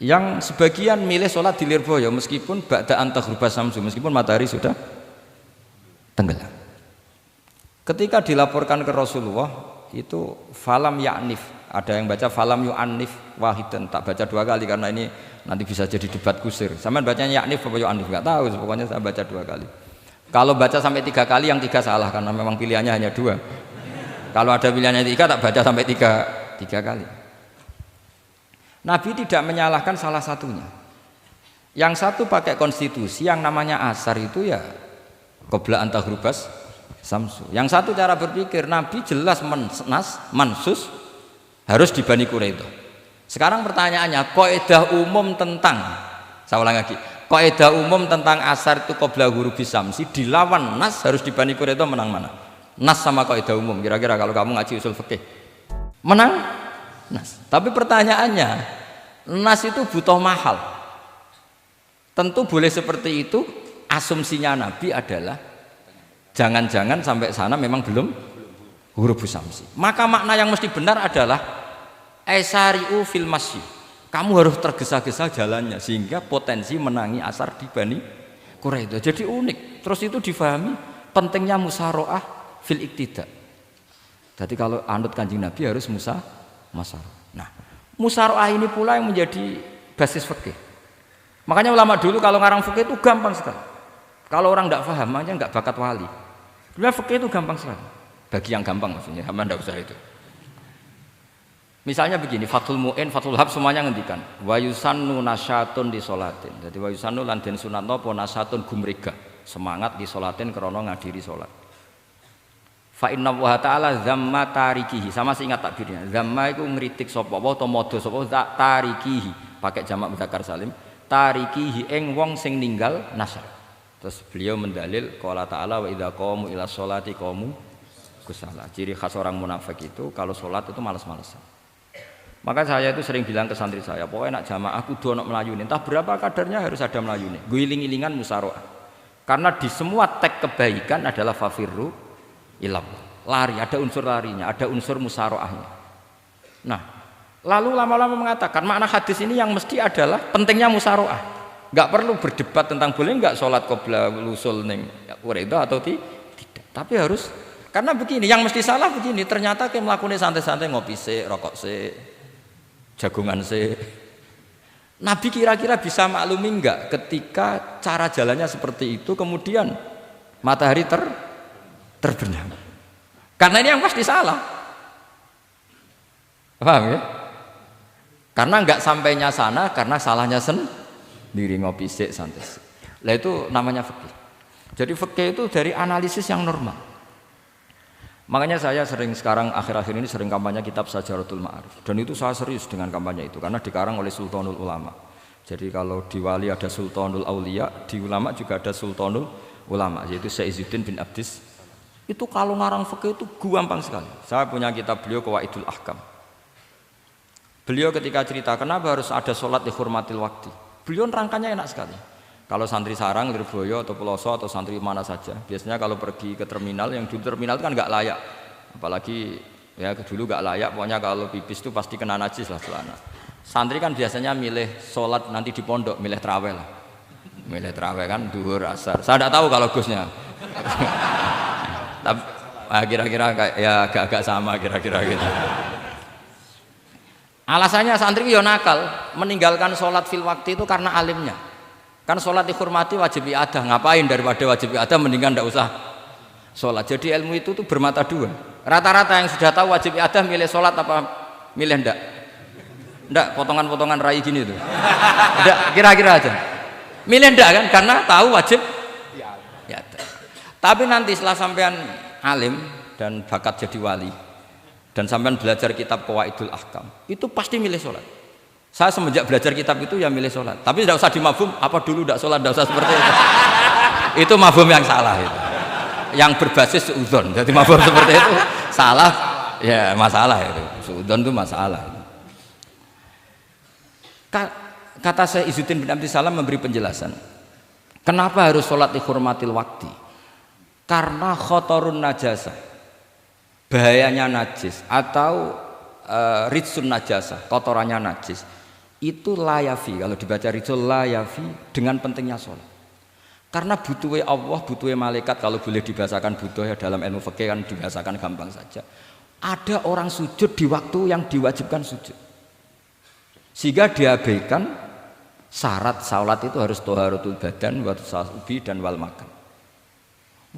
Yang sebagian milih sholat di Lirboyo meskipun ba'da antaghruba samsu, meskipun matahari sudah tenggelam. Ketika dilaporkan ke Rasulullah itu falam ya'nif, ada yang baca falam yu'annif wahidan, tak baca 2 kali karena ini nanti bisa jadi debat kusir. Sama bacanya ya'nif apa yu'annif enggak tahu, pokoknya saya baca 2 kali. Kalau baca sampai 3 kali yang 3 salah karena memang pilihannya hanya 2. Kalau ada pilihannya 3 tak baca sampai 3 kali. Nabi tidak menyalahkan salah satunya. Yang satu pakai konstitusi yang namanya asar itu ya qabla antaghrubas samsu. Yang satu cara berpikir Nabi jelas mansus harus di Bani Quraidah. Sekarang pertanyaannya, kaidah umum tentang, saya ulang lagi, kaidah umum tentang asar itu qabla ghurubis samsi dilawan nas harus di Bani Quraidah, menang mana? Nas sama kaidah umum. Kira-kira kalau kamu ngaji usul fikih menang nas. Tapi pertanyaannya, nas itu butuh mahal. Tentu boleh seperti itu. Asumsinya Nabi adalah jangan-jangan sampai sana memang belum hurufus samsi. Maka makna yang mesti benar adalah aisari'u fil masyi. Kamu harus tergesa-gesa jalannya sehingga potensi menangi asar di Bani Quraidah. Jadi unik. Terus itu difahami pentingnya musaroah fil iktida. Jadi kalau anut Kanjeng Nabi harus musaroah. Nah, musaroah ini pula yang menjadi basis fikih. Makanya ulama dulu kalau ngarang fikih itu gampang sekali. Kalau orang tidak paham aja nggak bakat wali. Sebenarnya fikih itu gampang sekali. Bagi yang gampang maksudnya, sama tidak usah itu. Misalnya begini, Fathul Mu'in, Fathul Hab semuanya ngendikan wa yusannu nasyatun di sholatin. Jadi wa yusannu lan den sunatno apa nasyatun gumrega, semangat di sholatin krana ngadiri sholat. Fa inna wa ta'ala zamma tarikihi, sama sih ingat takbirnya. Zamma itu ngritik sapa wa utawa modho sapa tarikihi, pakai jamak mudzakkar salim. Tarikihi ing wong sing ninggal nasyat. Terus beliau mendalil qala ta'ala wa idza qamu ila sholati qamu kusala. Ciri khas orang munafik itu kalau sholat itu malas-malasan. Maka saya itu sering bilang ke santri saya, pokoknya nak jamaah kudu ono melayuni, entah berapa kadarnya harus ada melayuni. Guling-gilingan musaroah. Karena di semua teks kebaikan adalah fafirru ilallah. Lari, ada unsur larinya, ada unsur musaroahnya. Nah, lalu lama-lama mengatakan makna hadis ini yang mesti adalah pentingnya musaroah. Enggak perlu berdebat tentang boleh enggak sholat qabla lusul ning Quraidah atau tidak. Tapi harus, karena begini, yang mesti salah begini, ternyata kayak melakukan santai-santai ngopi se, rokok se, jagungan se. Nabi kira-kira bisa maklumi enggak ketika cara jalannya seperti itu kemudian matahari terbenam. Karena ini yang pasti salah. Paham ya? Karena enggak sampainya sana karena salahnya diri ngopi sik santai. Lah itu namanya fikih. Jadi fikih itu dari analisis yang normal. Makanya saya sering sekarang akhir-akhir ini sering kampanye kitab Sajaratul Ma'arif. Dan itu saya serius dengan kampanye itu karena dikarang oleh Sultanul Ulama. Jadi kalau di wali ada Sultanul Aulia, di ulama juga ada Sultanul Ulama, yaitu Syekh Izzuddin bin Abdis Itu kalau ngarang fikih itu gampang sekali. Saya punya kitab beliau Qawaidul Ahkam. Beliau ketika cerita kenapa harus ada sholat dihormatil waktu, beliau nerangkannya enak sekali. Kalau santri sarang, Lirboyo atau Peloso atau santri mana saja, biasanya kalau pergi ke terminal, yang dulu terminal itu kan nggak layak, apalagi ya dulu nggak layak, pokoknya kalau pipis itu pasti kena najis lah celana. Santri kan biasanya milih sholat nanti di pondok, milih terawih lah, milih terawih kan duhur asar. Saya tidak tahu kalau Gusnya, tapi kira-kira ya agak-agak sama kira-kira gitu. Alasannya santri yo nakal, meninggalkan sholat fil waktu itu karena alimnya. Kan sholat dihormati wajib iadah, ngapain daripada wajib iadah mendingan tidak usah sholat. Jadi ilmu itu tuh bermata dua. Rata-rata yang sudah tahu wajib iadah milih sholat apa milih ndak? Ndak, potongan-potongan rai gini tuh. Ndak, kira-kira aja. Milih ndak kan karena tahu wajib iadah. Tapi nanti setelah sampean alim dan bakat jadi wali dan sampean belajar kitab Qawaidul Ahkam, itu pasti milih sholat. Saya semenjak belajar kitab itu ya milih sholat. Tapi tidak usah dimafhum, apa dulu tidak sholat, tidak usah seperti itu. Itu mafhum yang salah itu. Yang berbasis suudzon. Jadi mafhum seperti itu salah, ya masalah itu. Suudzon itu masalah. Kata saya Izzuddin bin Abdis Salam memberi penjelasan. Kenapa harus sholat dihormatil waktu? Karena khotorun najasah, bahayanya najis atau ritsun najasah, kotorannya najis. Itu layafi, kalau dibaca rizul layafi dengan pentingnya sholat. Karena butuhnya Allah, butuhnya malaikat, kalau boleh dibahasakan butuh ya dalam ilmu fikih kan dibahasakan gampang saja. Ada orang sujud di waktu yang diwajibkan sujud, sehingga diabaikan syarat sholat itu harus toharatul badan, wa tasawubi dan wal makan.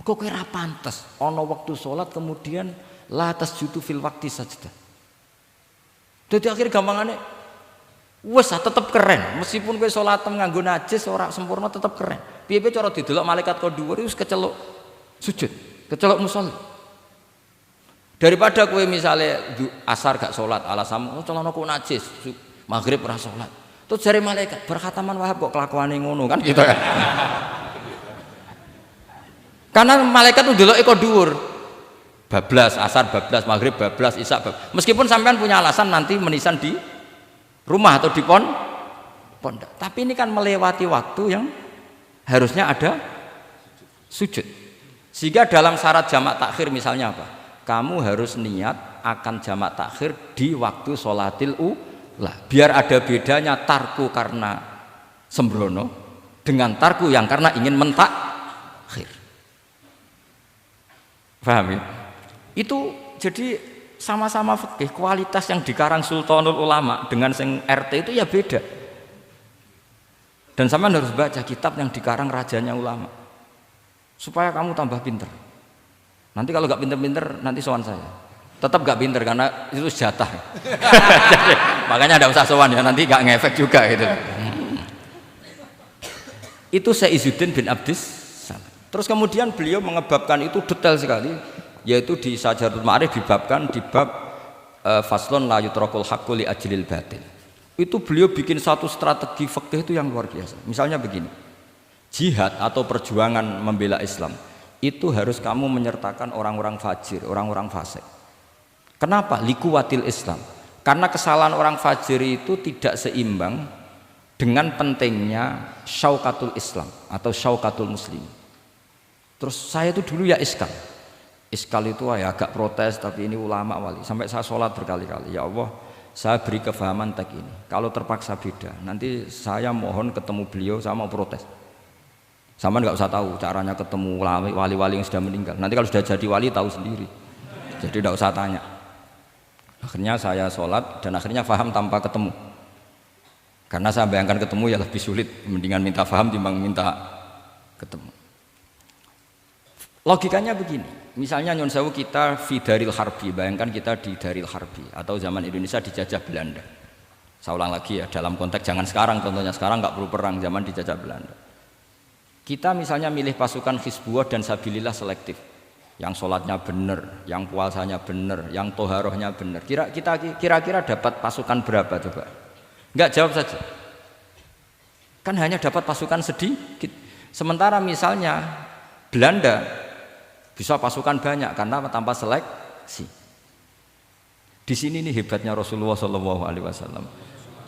Kok kira pantas, ono waktu sholat kemudian la tasjudu fil waktu sajdah. Jadi akhir gampangannya wes tetap keren, meskipun kowe salat nganggo najis ora sempurna tetap keren. Piye-piye cara didelok malaikat kok dhuwur wis keceluk sujud, keceluk musolli. Daripada kowe misale asar gak salat alasanmu celanaku najis, maghrib ora salat. Terus jare malaikat, berkhataman Wahab kok kelakuane ngono kan gitu kan. Karena malaikat tuh ndeloke kok dhuwur. Bablas, asar bablas, maghrib bablas, isya bablas. Meskipun sampean punya alasan nanti menisan di rumah atau di pondok, tapi ini kan melewati waktu yang harusnya ada sujud. Sehingga dalam syarat jamak takhir misalnya apa? Kamu harus niat akan jamak takhir di waktu sholatil ula. Biar ada bedanya tarku karena sembrono dengan tarku yang karena ingin mentakhir. Paham ya? Itu jadi sama-sama fikih, kualitas yang dikarang Sultanul Ulama dengan sing RT itu ya beda. Dan sampean harus baca kitab yang dikarang rajanya ulama supaya kamu tambah pinter. Nanti kalau nggak pinter-pinter nanti sowan saya. Tetap nggak pinter karena itu jatah. Jadi, makanya ada usah sowan ya, nanti nggak ngefek juga gitu. Itu Syekh Izzuddin bin Abdis Salam. Terus kemudian beliau mengebabkan itu detail sekali, yaitu di Sajaratul Ma'arif dibabkan di bab faslon la yutrakul haqqu li ajlil batil. Itu beliau bikin satu strategi fikih itu yang luar biasa. Misalnya begini, jihad atau perjuangan membela Islam itu harus kamu menyertakan orang-orang fajir, orang-orang fasik. Kenapa? Likuwatil Islam. Karena kesalahan orang fajir itu tidak seimbang dengan pentingnya syaukatul Islam atau syaukatul muslim. Terus saya itu dulu ya iskal itu ya agak protes, tapi ini ulama wali. Sampai saya sholat berkali-kali, ya Allah saya beri kefahaman tag ini. Kalau terpaksa beda, nanti saya mohon ketemu beliau, saya mau protes. Sama nggak usah tahu caranya ketemu wali-wali yang sudah meninggal. Nanti kalau sudah jadi wali tahu sendiri. Jadi tidak usah tanya. Akhirnya saya sholat dan akhirnya faham tanpa ketemu. Karena saya bayangkan ketemu ya lebih sulit, mendingan minta faham timbang minta ketemu. Logikanya begini, misalnya nyun sewu kita di Daril Harbi, bayangkan kita di Daril Harbi atau zaman Indonesia dijajah Belanda. Saya ulang lagi ya, dalam konteks jangan sekarang, contohnya sekarang nggak perlu perang, zaman dijajah Belanda. Kita misalnya milih pasukan Hizbullah dan Sabilillah selektif, yang sholatnya benar, yang puasanya benar, yang toharohnya benar. Kira-kira dapat pasukan berapa coba? Nggak, jawab saja. Kan hanya dapat pasukan sedikit. Sementara misalnya Belanda Bisa pasukan banyak karena tanpa seleksi. Di sini nih hebatnya Rasulullah Shallallahu Alaihi Wasallam.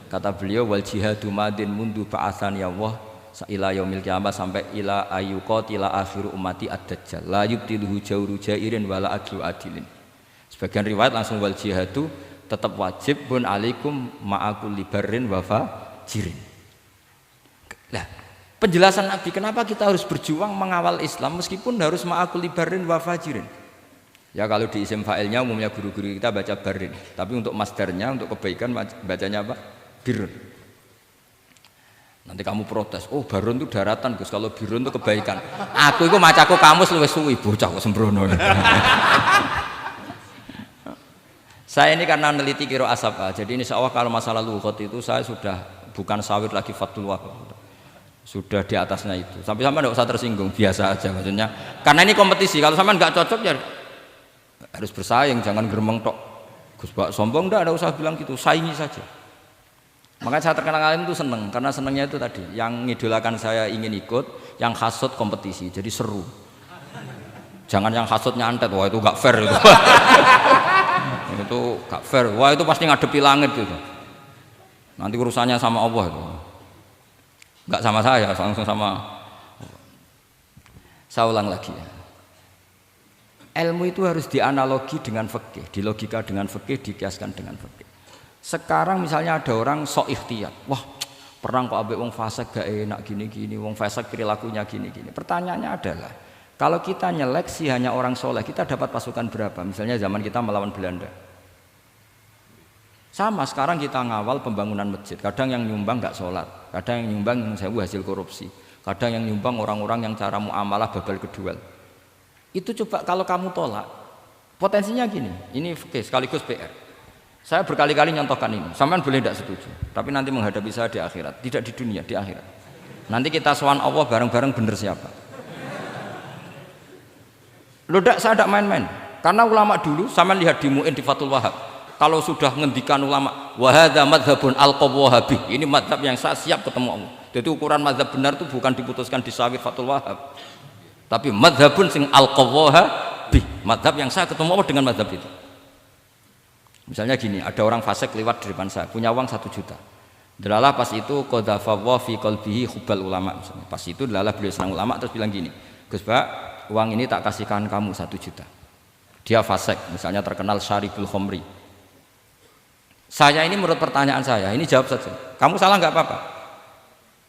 Kata beliau wal jihadu madin mundu ba'atsan ya Allah ila yaumil kiamah sampai ila ayyuqatila akhiru ummati ad-dajjal la yubtiluhu jawru jairin wala adlu adilin. Sebagian riwayat langsung wal jihadu tetap wajib bun alaikum ma'akul libarin wa fajirin. Nah, penjelasan Nabi kenapa kita harus berjuang mengawal Islam meskipun harus ma'akul libarin wa fajirin. Ya kalau di isim fa'ilnya umumnya guru-guru kita baca barin, tapi untuk masdarnya untuk kebaikan bacanya apa? Birun. Nanti kamu protes, oh barun itu daratan Gus, kalau birun itu kebaikan. Aku itu macaku kamus luwes suwi bocah kok sembrono. Saya ini karena meneliti kiro asapa, jadi insya Allah kalau masalah lughat itu saya sudah bukan sawir lagi Fathul Wahab, sudah di atasnya itu. Sampai-sampai tidak usah tersinggung, biasa aja maksudnya. Karena ini kompetisi, kalau sama nggak cocok ya harus bersaing, jangan geremeng tok. Gus Pak sombong enggak, ada usah bilang gitu, saingi saja. Makanya saya terkenal alim itu seneng, karena senengnya itu tadi, yang ngidolakan saya ingin ikut, yang hasut kompetisi, jadi seru. Jangan yang hasutnya antet, wah itu gak fair itu. Itu gak fair, wah itu pasti ngadepi langit itu. Nanti urusannya sama Allah itu. Gak sama saya, langsung sama. Saya ulang lagi ya. Ilmu itu harus dianalogi dengan fikih, dilogika dengan fikih, dikiaskan dengan fikih. Sekarang misalnya ada orang sok ikhtiyat, wah perang kok ambek wong fasik gak enak gini-gini, wong fasik perilakunya gini-gini. Pertanyaannya adalah, kalau kita nyeleksi hanya orang soleh, kita dapat pasukan berapa? Misalnya zaman kita melawan Belanda. Sama sekarang kita ngawal pembangunan masjid, kadang yang nyumbang gak sholat, kadang yang nyumbang yang sewu hasil korupsi, kadang yang nyumbang orang-orang yang cara muamalah babal kedua. Itu coba kalau kamu tolak, potensinya gini, ini sekaligus PR. Saya berkali-kali nyontohkan ini, sampean boleh tidak setuju, tapi nanti menghadapi saya di akhirat, tidak di dunia, di akhirat. Nanti kita sowan Allah bareng-bareng bener siapa. Loh tidak, saya tidak main-main, karena ulama dulu, sampean lihat di Mu'in di Fathul Wahab, kalau sudah ngendikan ulama, wahadha madhabun al-qawwahabi, ini madhab yang saya siap ketemu Allah. Jadi ukuran madhab benar itu bukan diputuskan di sawit Fathul Wahab, tapi madhabun sing al-qawwahabi, madhab yang saya ketemu Allah dengan madhab itu. Misalnya gini, ada orang fasik lewat di depan saya, punya uang 1 juta. Delalah pas itu qadhafallahu fi qalbihi hubbal ulama. Misalnya. Pas itu delalah beliau senang ulama terus bilang gini, Gus Pak, uang ini tak kasihkan kamu 1 juta. Dia fasik, misalnya terkenal syaribul khomri. Saya ini menurut pertanyaan saya, ini jawab saja. Kamu salah nggak apa-apa.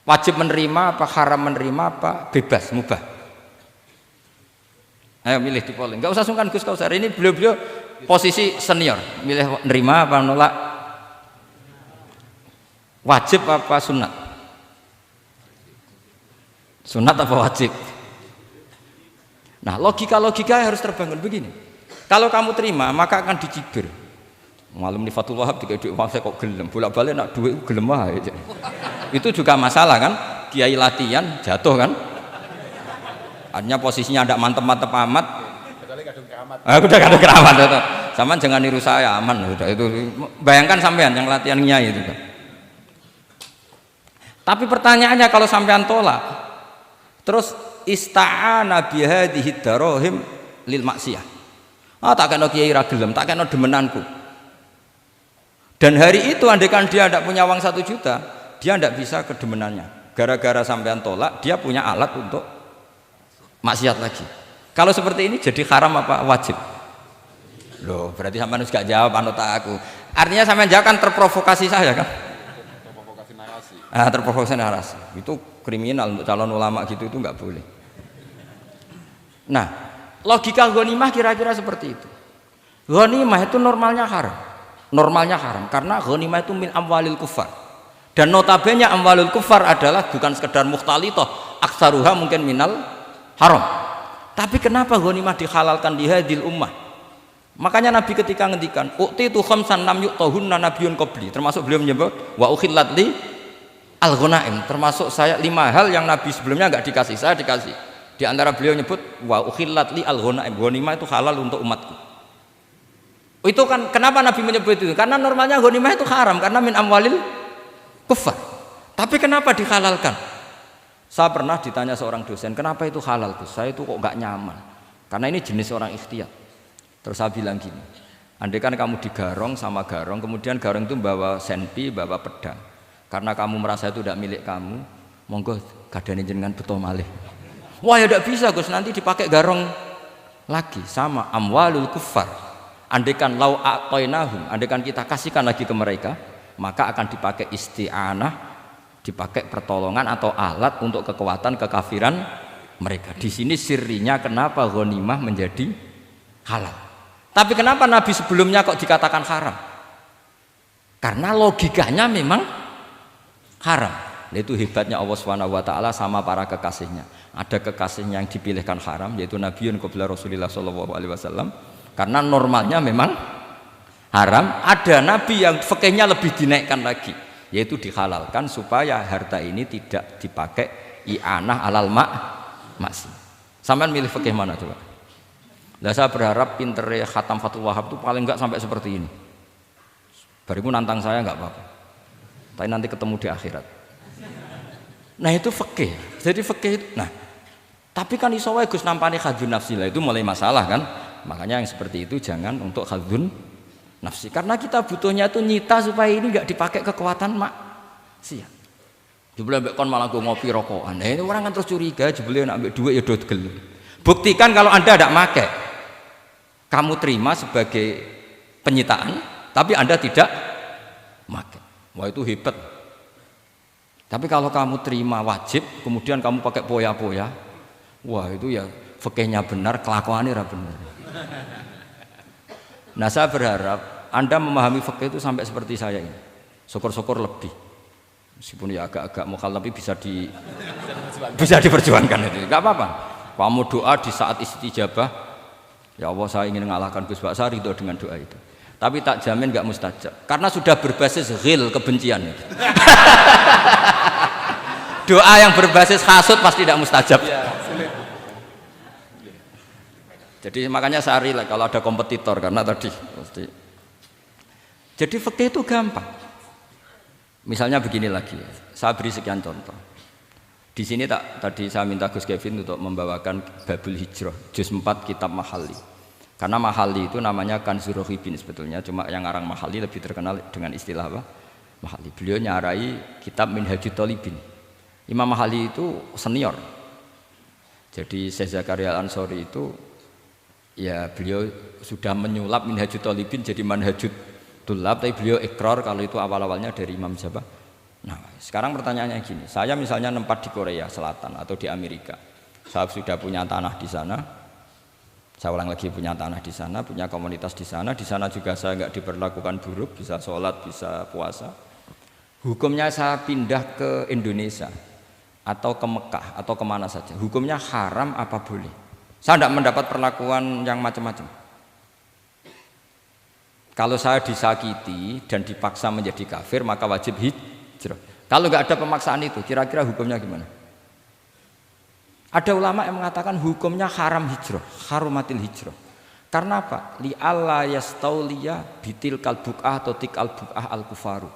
Wajib menerima apa haram menerima apa bebas mubah. Ayo milih di polling. Nggak usah sungkan Gus Kausar. Ini beliau posisi senior, milih nerima apa nolak, wajib apa sunat, sunat apa wajib. Nah logika harus terbangun begini, kalau kamu terima maka akan dicibir. Malam di Fathul Wahab tiga duit saya kok gelem, bolak-balik nak duit gelem aja. Itu juga masalah kan, kiai latihan jatuh kan, artinya posisinya ada mantep-mantep amat. Udah kadang keramat itu. Sama jangan niru saya, aman udah itu. Bayangkan sampean yang latihan nyai itu. Tapi pertanyaannya kalau sampean tolak, terus ista'ana bihadhihi darahim lil maksiyah. Ah tak kena kiai ra gelem, tak kena demenanku. Dan hari itu andaikan dia tidak punya uang 1 juta, dia tidak bisa kedemenannya. Gara-gara sampean tolak, dia punya alat untuk maksiat lagi. Kalau seperti ini jadi haram apa wajib? Loh, berarti sampean harus gak jawab anut aku. Artinya sampean jawab kan terprovokasi saya kan? Terprovokasi narasi. Terprovokasi narasi. Itu kriminal untuk calon ulama gitu, itu nggak boleh. Nah, logika ghanimah kira-kira seperti itu. Ghanimah itu normalnya haram. Normalnya haram karena ghanimah itu min amwalil kufar. Dan notabene amwalul kufar adalah bukan sekedar mukhtalithah, aksaruha mungkin minal haram. Tapi kenapa ghanimah dihalalkan di hadil ummah? Makanya Nabi ketika ngendikan uqtitu khamsan lam yuqtahunna nabiyyun qabli, termasuk beliau menyebut wa ukhillat li al-ghanaim, termasuk saya 5 hal yang Nabi sebelumnya enggak dikasih, saya dikasih. Di antara beliau menyebut wa ukhillat li al-ghanaim, ghanimah itu halal untuk umatku. Itu kan kenapa Nabi menyebut itu? Karena normalnya ghanimah itu haram karena min amwalil kufar. Tapi kenapa dihalalkan? Saya pernah ditanya seorang dosen, kenapa itu halal Gus? Saya itu kok gak nyaman. Karena ini jenis orang ikhtiyat. Terus saya bilang gini, andai kan kamu digarong sama garong, kemudian garong itu bawa senpi, bawa pedang. Karena kamu merasa itu tidak milik kamu, monggo gadane jenengan beto malih. Wah ya tidak bisa Gus, nanti dipakai garong lagi. Sama amwalul kuffar. Andai kan lau a'tainahum, andai kan kita kasihkan lagi ke mereka, maka akan dipakai isti'anah, dipakai pertolongan atau alat untuk kekuatan kekafiran mereka. Di sini sirinya kenapa ghanimah menjadi halal. Tapi kenapa Nabi sebelumnya kok dikatakan haram? Karena logikanya memang haram. Itu hebatnya Allah SWT sama para kekasihnya. Ada kekasihnya yang dipilihkan haram, yaitu Nabiun qabla Rasulullah SAW, karena normalnya memang haram. Ada Nabi yang fikihnya lebih dinaikkan lagi, yaitu dihalalkan supaya harta ini tidak dipakai i'anah alal maksi. Sampean milih fikih mana coba? Nah, saya berharap pintere Khatam Fathul Wahab itu paling enggak sampai seperti ini. Bariku nantang saya enggak apa-apa. Tapi nanti ketemu di akhirat. Nah itu fikih. Jadi fikih itu, nah tapi kan iso wae Gus nampani khadzun nafsi lah, itu mulai masalah kan. Makanya yang seperti itu jangan untuk khadzun nafsi. Karena kita butuhnya itu nyita supaya ini enggak dipakai kekuatan maksiat. Jebule mbek kon malah go ngopi rokokan. Nah, ini orang kan terus curiga, jebule nek ambek dhuwit ya do gelem. Buktikan kalau Anda tidak pakai. Kamu terima sebagai penyitaan, tapi Anda tidak pakai. Wah itu hebat. Tapi kalau kamu terima wajib, kemudian kamu pakai poya-poya, wah itu ya fikihnya benar, kelakuannya ora benar. Nah saya berharap Anda memahami fikih itu sampai seperti saya ini. Syukur-syukur lebih. Meskipun ya agak-agak mukhalaf tapi bisa diperjuangkan itu. Enggak apa-apa. Kamu doa di saat istijabah, ya Allah saya ingin mengalahkan Gus Baksa, ridho dengan doa itu. Tapi tak jamin enggak mustajab. Karena sudah berbasis ghil, kebencian. Doa yang berbasis hasud pasti tidak mustajab. Jadi makanya saya relax kalau ada kompetitor karena tadi pasti. Jadi fikih itu gampang. Misalnya begini lagi, saya beri sekian contoh. Di sini tadi saya minta Gus Kevin untuk membawakan Babul Hijrah, juz 4 kitab Mahali. Karena Mahali itu namanya Kanzur Rohibin sebetulnya, cuma yang ngarang Mahali lebih terkenal dengan istilah apa? Mahali. Beliau nyarai kitab Minhajut Thalibin. Imam Mahali itu senior. Jadi Syekh Zakaria Al-Ansori itu ya beliau sudah menyulap Minhajut Thalibin jadi Manhajut Tulab, tapi beliau ikrar kalau itu awal-awalnya dari Imam Jabah. Nah, sekarang pertanyaannya gini, saya misalnya nempat di Korea Selatan atau di Amerika, saya sudah punya tanah di sana, saya ulang lagi punya tanah di sana, punya komunitas di sana juga saya nggak diperlakukan buruk, bisa sholat, bisa puasa. Hukumnya saya pindah ke Indonesia atau ke Mekah atau kemana saja, hukumnya haram apa boleh? Saya tidak mendapat perlakuan yang macam-macam. Kalau saya disakiti dan dipaksa menjadi kafir, maka wajib hijrah. Kalau nggak ada pemaksaan itu, kira-kira hukumnya gimana? Ada ulama yang mengatakan hukumnya haram hijrah, harumatil hijrah. Karena apa? Li alla yastauliya bitil kalbu'ah atau tikal bu'ah al kufaru.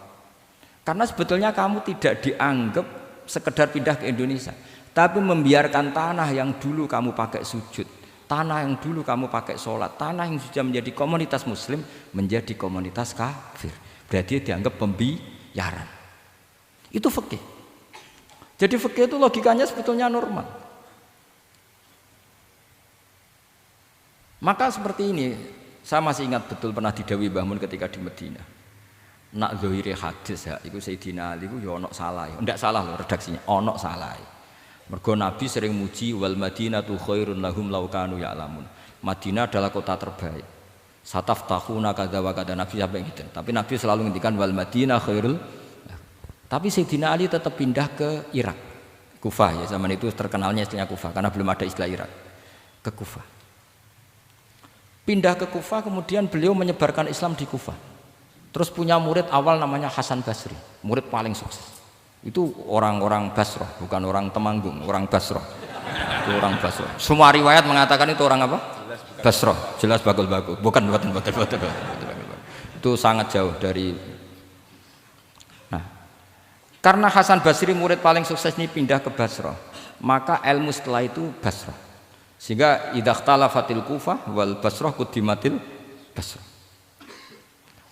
Karena sebetulnya kamu tidak dianggap sekedar pindah ke Indonesia, tapi membiarkan tanah yang dulu kamu pakai sujud, tanah yang dulu kamu pakai sholat, tanah yang sudah menjadi komunitas muslim menjadi komunitas kafir. Berarti dianggap pembiaran. Itu fikih. Jadi fikih itu logikanya sebetulnya normal. Maka seperti ini, saya masih ingat betul pernah didhawuhi Mbah Mun ketika di Madinah. Nak zahire hadis ya, iku Sayyidina Ali iku ya ono salah. Ndak salah loh redaksinya, ono salah. Mergo Nabi sering muji wal Madinatu khairun lahum law kanu ya'lamun. Madinah adalah kota terbaik. Sataftahuna kadza wa kadza, Nabi sampai gitu. Tapi Nabi selalu ngendikan wal Madinah khairul. Tapi Sayyidina Ali tetap pindah ke Irak, Kufah ya, zaman itu terkenalnya istilahnya Kufah karena belum ada istilah Irak. Ke Kufah. Pindah ke Kufah, kemudian beliau menyebarkan Islam di Kufah. Terus punya murid awal namanya Hasan Basri, murid paling sukses. Itu orang-orang Basrah, bukan orang Temanggung, orang Basrah. Itu orang Basrah. Semua riwayat mengatakan itu orang apa? Basrah, jelas bakul-bakul. Bukan. Itu sangat jauh dari. Nah, karena Hasan Basri murid paling sukses ini pindah ke Basrah, maka ilmu setelah itu Basrah. Sehingga idza ikhtalafatil Kufah wal Basrah quddimatil Basrah.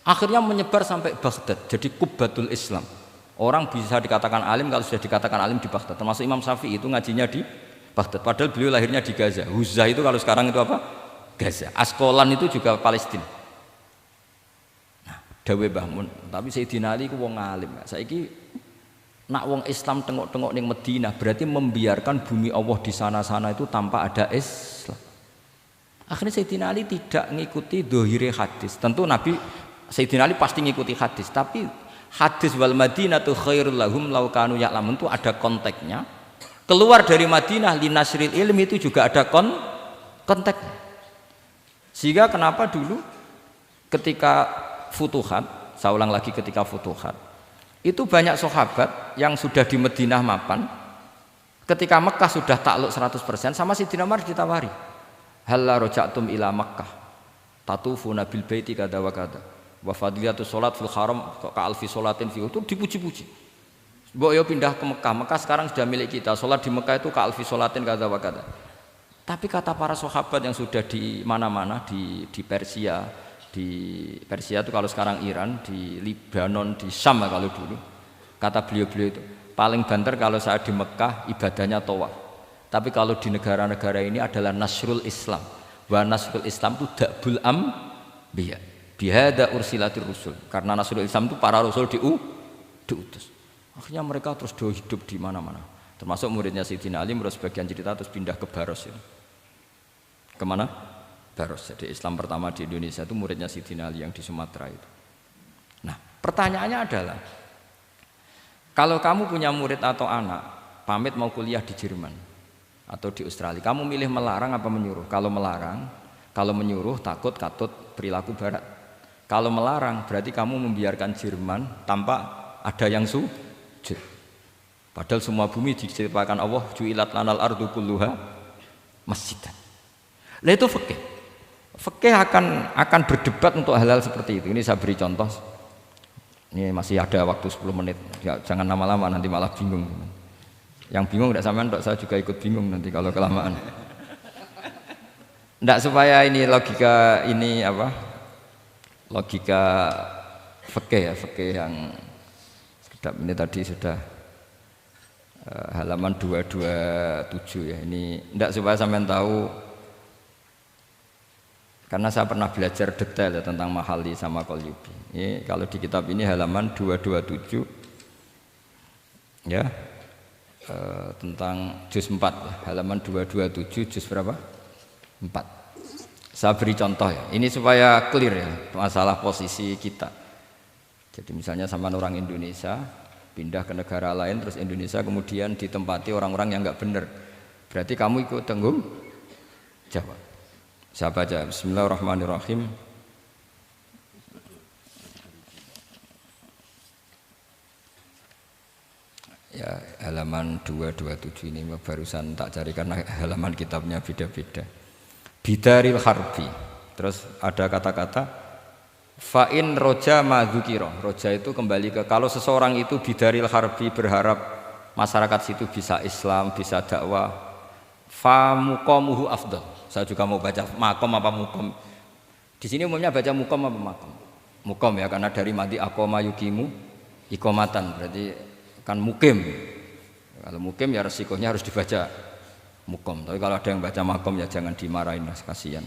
Akhirnya menyebar sampai Baghdad, jadi Qubbatul Islam. Orang bisa dikatakan alim kalau sudah dikatakan alim di Baghdad. Termasuk Imam Syafi'i itu ngajinya di Baghdad. Padahal beliau lahirnya di Gaza. Huzah itu kalau sekarang itu apa? Gaza. Askolan itu juga Palestina. Nah, dawe Mbah Mun. Tapi Sayyidina Ali ku wong alim. Saiki nak wong Islam tengok-tengok ning Madinah berarti membiarkan bumi Allah di sana-sana itu tanpa ada Islam. Akhirnya Sayyidina Ali tidak ngikuti dohire hadis. Tentu Nabi Sayyidina Ali pasti ngikuti hadis, tapi hadis wal Madinatu khairul lahum law kanu ya'lamun itu ada konteksnya. Keluar dari Madinah linasril ilmi itu juga ada konteksnya. Sehingga kenapa dulu ketika futuhat, saya ulang lagi ketika futuhat, itu banyak sahabat yang sudah di Madinah mapan, ketika Mekah sudah takluk 100%, sama Sayyidina Umar ditawari, halla raja'tum ila Makkah tatufuna bil baiti kada wa kada wa fadliyatus salat fil haram ka alfi salatin fi, itu dipuji-puji. Mbok yo pindah ke Mekah, Mekah sekarang sudah milik kita, salat di Mekah itu ka alfi salatin kada wa kada. Tapi kata para sahabat yang sudah di mana-mana, di Persia itu kalau sekarang Iran, di Lebanon, di Syam kalau dulu, kata beliau-beliau itu paling banter kalau saya di Mekah ibadahnya tawaf. Tapi kalau di negara-negara ini adalah nasrul Islam. Wa nasrul Islam itu da'bul ambiya. Bihada ursilatir rusul. Karena nasrul Islam itu para rasul diutus. Akhirnya mereka terus hidup di mana-mana. Termasuk muridnya Sayyidina Ali, menurut sebagian cerita terus pindah ke Baros ya. Kemana? Baros. Jadi Islam pertama di Indonesia itu muridnya Sayyidina Ali yang di Sumatera itu. Nah, pertanyaannya adalah, kalau kamu punya murid atau anak pamit mau kuliah di Jerman atau di Australia, kamu milih melarang apa menyuruh? Kalau melarang, kalau menyuruh takut katut perilaku barat. Kalau melarang berarti kamu membiarkan Jerman tanpa ada yang sujud. Padahal semua bumi diciptakan Allah, ju'ilat lanal ardu kulluha masjidan. Lah itu fikih. Fikih akan berdebat untuk hal-hal seperti itu. Ini saya beri contoh. Ini masih ada waktu 10 menit. Ya, jangan lama-lama nanti malah bingung. Yang bingung tidak sampean, saya juga ikut bingung nanti kalau kelamaan. Tidak, supaya ini logika ini apa? Logika fikih ya, fikih yang sekedap ini tadi sudah halaman 227 ya. Ini tidak supaya sampean tahu, karena saya pernah belajar detail ya, tentang Mahalli sama Qalyubi. Ini kalau di kitab ini halaman 227 ya, tentang juz 4 ya, halaman 227 juz berapa? 4. Saya beri contoh ya, ini supaya clear ya masalah posisi kita. Jadi misalnya sama orang Indonesia pindah ke negara lain, terus Indonesia kemudian ditempati orang-orang yang nggak benar, berarti kamu ikut tanggung jawab. Saya baca, Bismillahirrahmanirrahim. Ya, halaman 227 ini barusan tak cari karena halaman kitabnya beda-beda. Bidaril harbi. Terus ada kata-kata fa'in roja madzukira. Roja itu kembali ke kalau seseorang itu bidaril harbi, berharap masyarakat situ bisa Islam, bisa dakwah, fa muqamuhu afdal. Saya juga mau baca makom apa mukom. Di sini umumnya baca mukom apa makom. Mukom ya, karena dari madi aqoma yukimu iqomatan, berarti kan mukim. Kalau mukim ya resikonya harus dibaca mukom. Tapi kalau ada yang baca makom ya jangan dimarahin, mas, kasihan.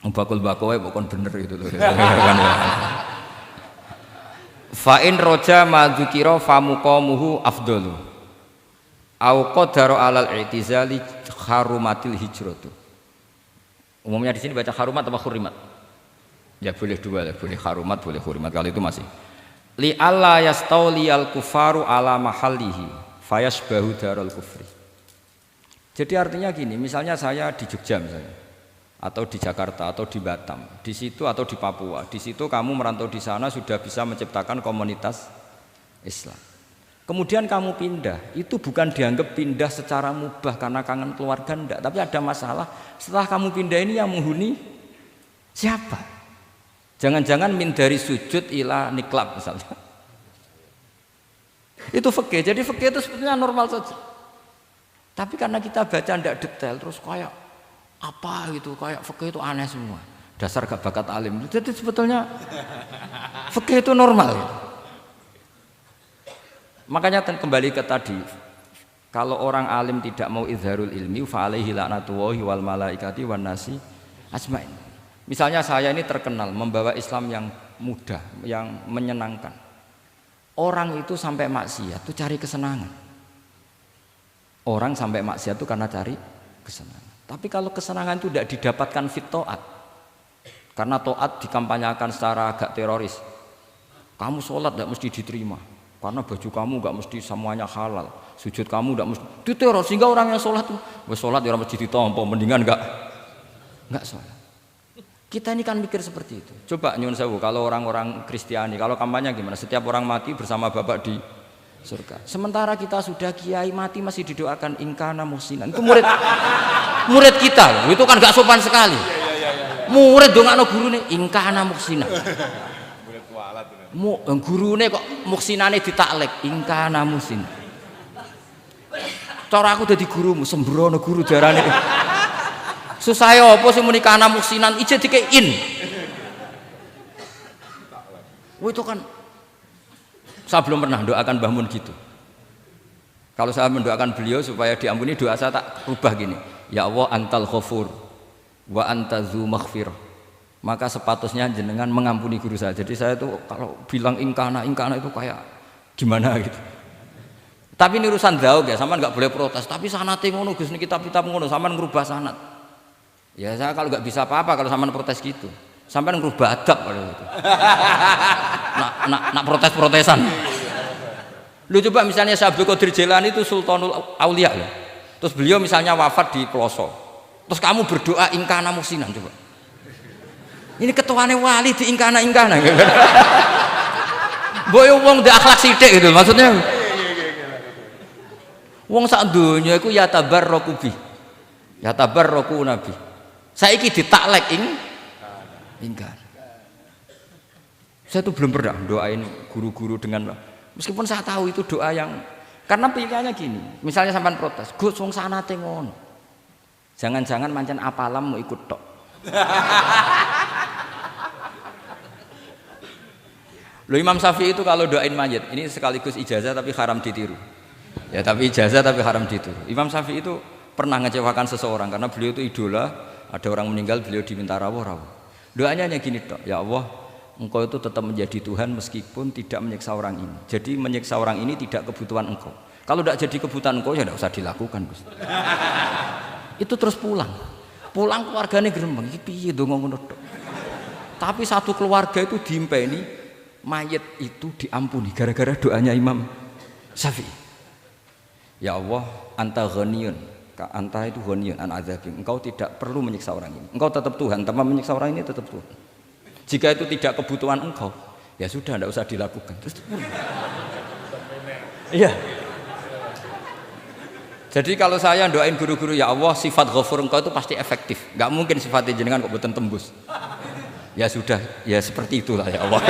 Bakul bakowe bukan bener itu loh. Fa in roja madzukira fa muqamuhu afdalu. Au qadara alal i'tizali harumatil hijratu. Umumnya di sini baca harumat atau hurimat? Ya boleh dua, boleh harumat, boleh hurimat. Kalau itu masih. Li alla yastauliyal kufaru ala mahallihi fayasbahu darul kufri. Jadi artinya gini, misalnya saya di Jogja misalnya, atau di Jakarta atau di Batam, di situ atau di Papua, di situ kamu merantau di sana sudah bisa menciptakan komunitas Islam. Kemudian kamu pindah, itu bukan dianggap pindah secara mubah karena kangen keluarga, enggak, tapi ada masalah. Setelah kamu pindah ini yang menghuni siapa? Jangan-jangan min dari sujud ila niklab misalnya. Itu fikih. Jadi fikih itu sebetulnya normal saja. Tapi karena kita baca ndak detail terus kayak apa gitu, kayak fikih itu aneh semua. Dasar gak bakat alim. Jadi sebetulnya fikih itu normal. Gitu. Makanya kembali ke tadi, kalau orang alim tidak mau izharul ilmi, fa alaihi la'natullahi wal malaikati wan nasi ajmain. Misalnya saya ini terkenal membawa Islam yang mudah, yang menyenangkan. Orang itu sampai maksiat itu cari kesenangan. Orang sampai maksiat itu karena cari kesenangan. Tapi kalau kesenangan itu tidak didapatkan fit taat, karena taat dikampanyakan secara agak teroris. Kamu sholat tidak mesti diterima, karena baju kamu nggak mesti semuanya halal. Sujud kamu tidak mesti diteror, sehingga orang yang sholat tuh, sholat di orang mesti ditompo, mendingan nggak sholat. Kita ini kan mikir seperti itu. Coba nyun sewu, kalau orang-orang Kristiani, kalau kampanye gimana? Setiap orang mati bersama Bapak di surga. Sementara kita sudah kiai mati masih didoakan ingkana muhsinan. Itu murid kita loh. Itu kan gak sopan sekali. Murid dongakno gurune ingkana muhsinan. Murid kualat. Gurune kok muhsinane ditaklek ingkana muhsinan. Cara aku dadi gurumu sembrono guru jarane. Susah ya apa sing muni kana muhsinan ije dikein. Itu kan saya belum pernah doakan Mbah Mun gitu. Kalau saya mendoakan beliau supaya diampuni, doa saya tak rubah gini. Ya Allah antal ghafur wa anta dzu maghfirah. Maka sepatutnya jenengan mengampuni guru saya. Jadi saya itu kalau bilang ingkana itu kayak gimana gitu. Tapi ini urusan zauk ya, sampean enggak boleh protes. Tapi sanate ngono Gus, niki kitab-kitab ngono, sampean ngrubah sanad. Ya saya kalau enggak bisa apa-apa kalau sampean protes gitu. Sampean ngrubah adab kalau gitu. Nak protes-protesan. Lu coba misalnya Syekh Abdul Qadir Jailani itu Sultanul Aulia ya. Terus beliau misalnya wafat di Ploso. Terus kamu berdoa ingkana muhsinan coba. Ini ketuane wali di ingkana. Boyo wong ndek akhlak sithik gitu maksudnya. Wong sak donya iku ya tabarraku bi. Ya tabarraku nabi. Saiki ditaklek ingkar. Saya tuh belum pernah doain guru-guru dengan, meskipun saya tahu itu doa yang, karena pilihannya gini, misalnya sampean protes, Gus wong sanate ngono. Jangan-jangan mancen apalam mau ikut tok. Loh Imam Syafi'i itu kalau doain mayit, ini sekaligus ijazah tapi haram ditiru. Ya tapi ijazah tapi haram ditiru. Imam Syafi'i itu pernah ngecewakan seseorang karena beliau itu idola, ada orang meninggal beliau diminta rawuh. Doanya hanya gini tok, ya Allah, Engkau itu tetap menjadi Tuhan meskipun tidak menyiksa orang ini. Jadi menyiksa orang ini tidak kebutuhan Engkau. Kalau tidak jadi kebutuhan Engkau ya tidak usah dilakukan, Gus. Itu terus pulang keluarganya gerembeng, iki piye donga ngono tok. Tapi satu keluarga itu diimpeni mayit itu diampuni gara-gara doanya Imam Syafi'i. Ya Allah, anta ghaniyun. Anta itu ghaniyun an adzabin. Engkau tidak perlu menyiksa orang ini. Engkau tetap Tuhan, tanpa menyiksa orang ini tetap Tuhan. Jika itu tidak kebutuhan engkau, ya sudah tidak usah dilakukan. Terus iya. Jadi kalau saya doain guru-guru ya Allah sifat ghafur engkau itu pasti efektif. Enggak mungkin sifatnya jenengan kok boten tembus. Ya sudah, ya seperti itulah ya Allah.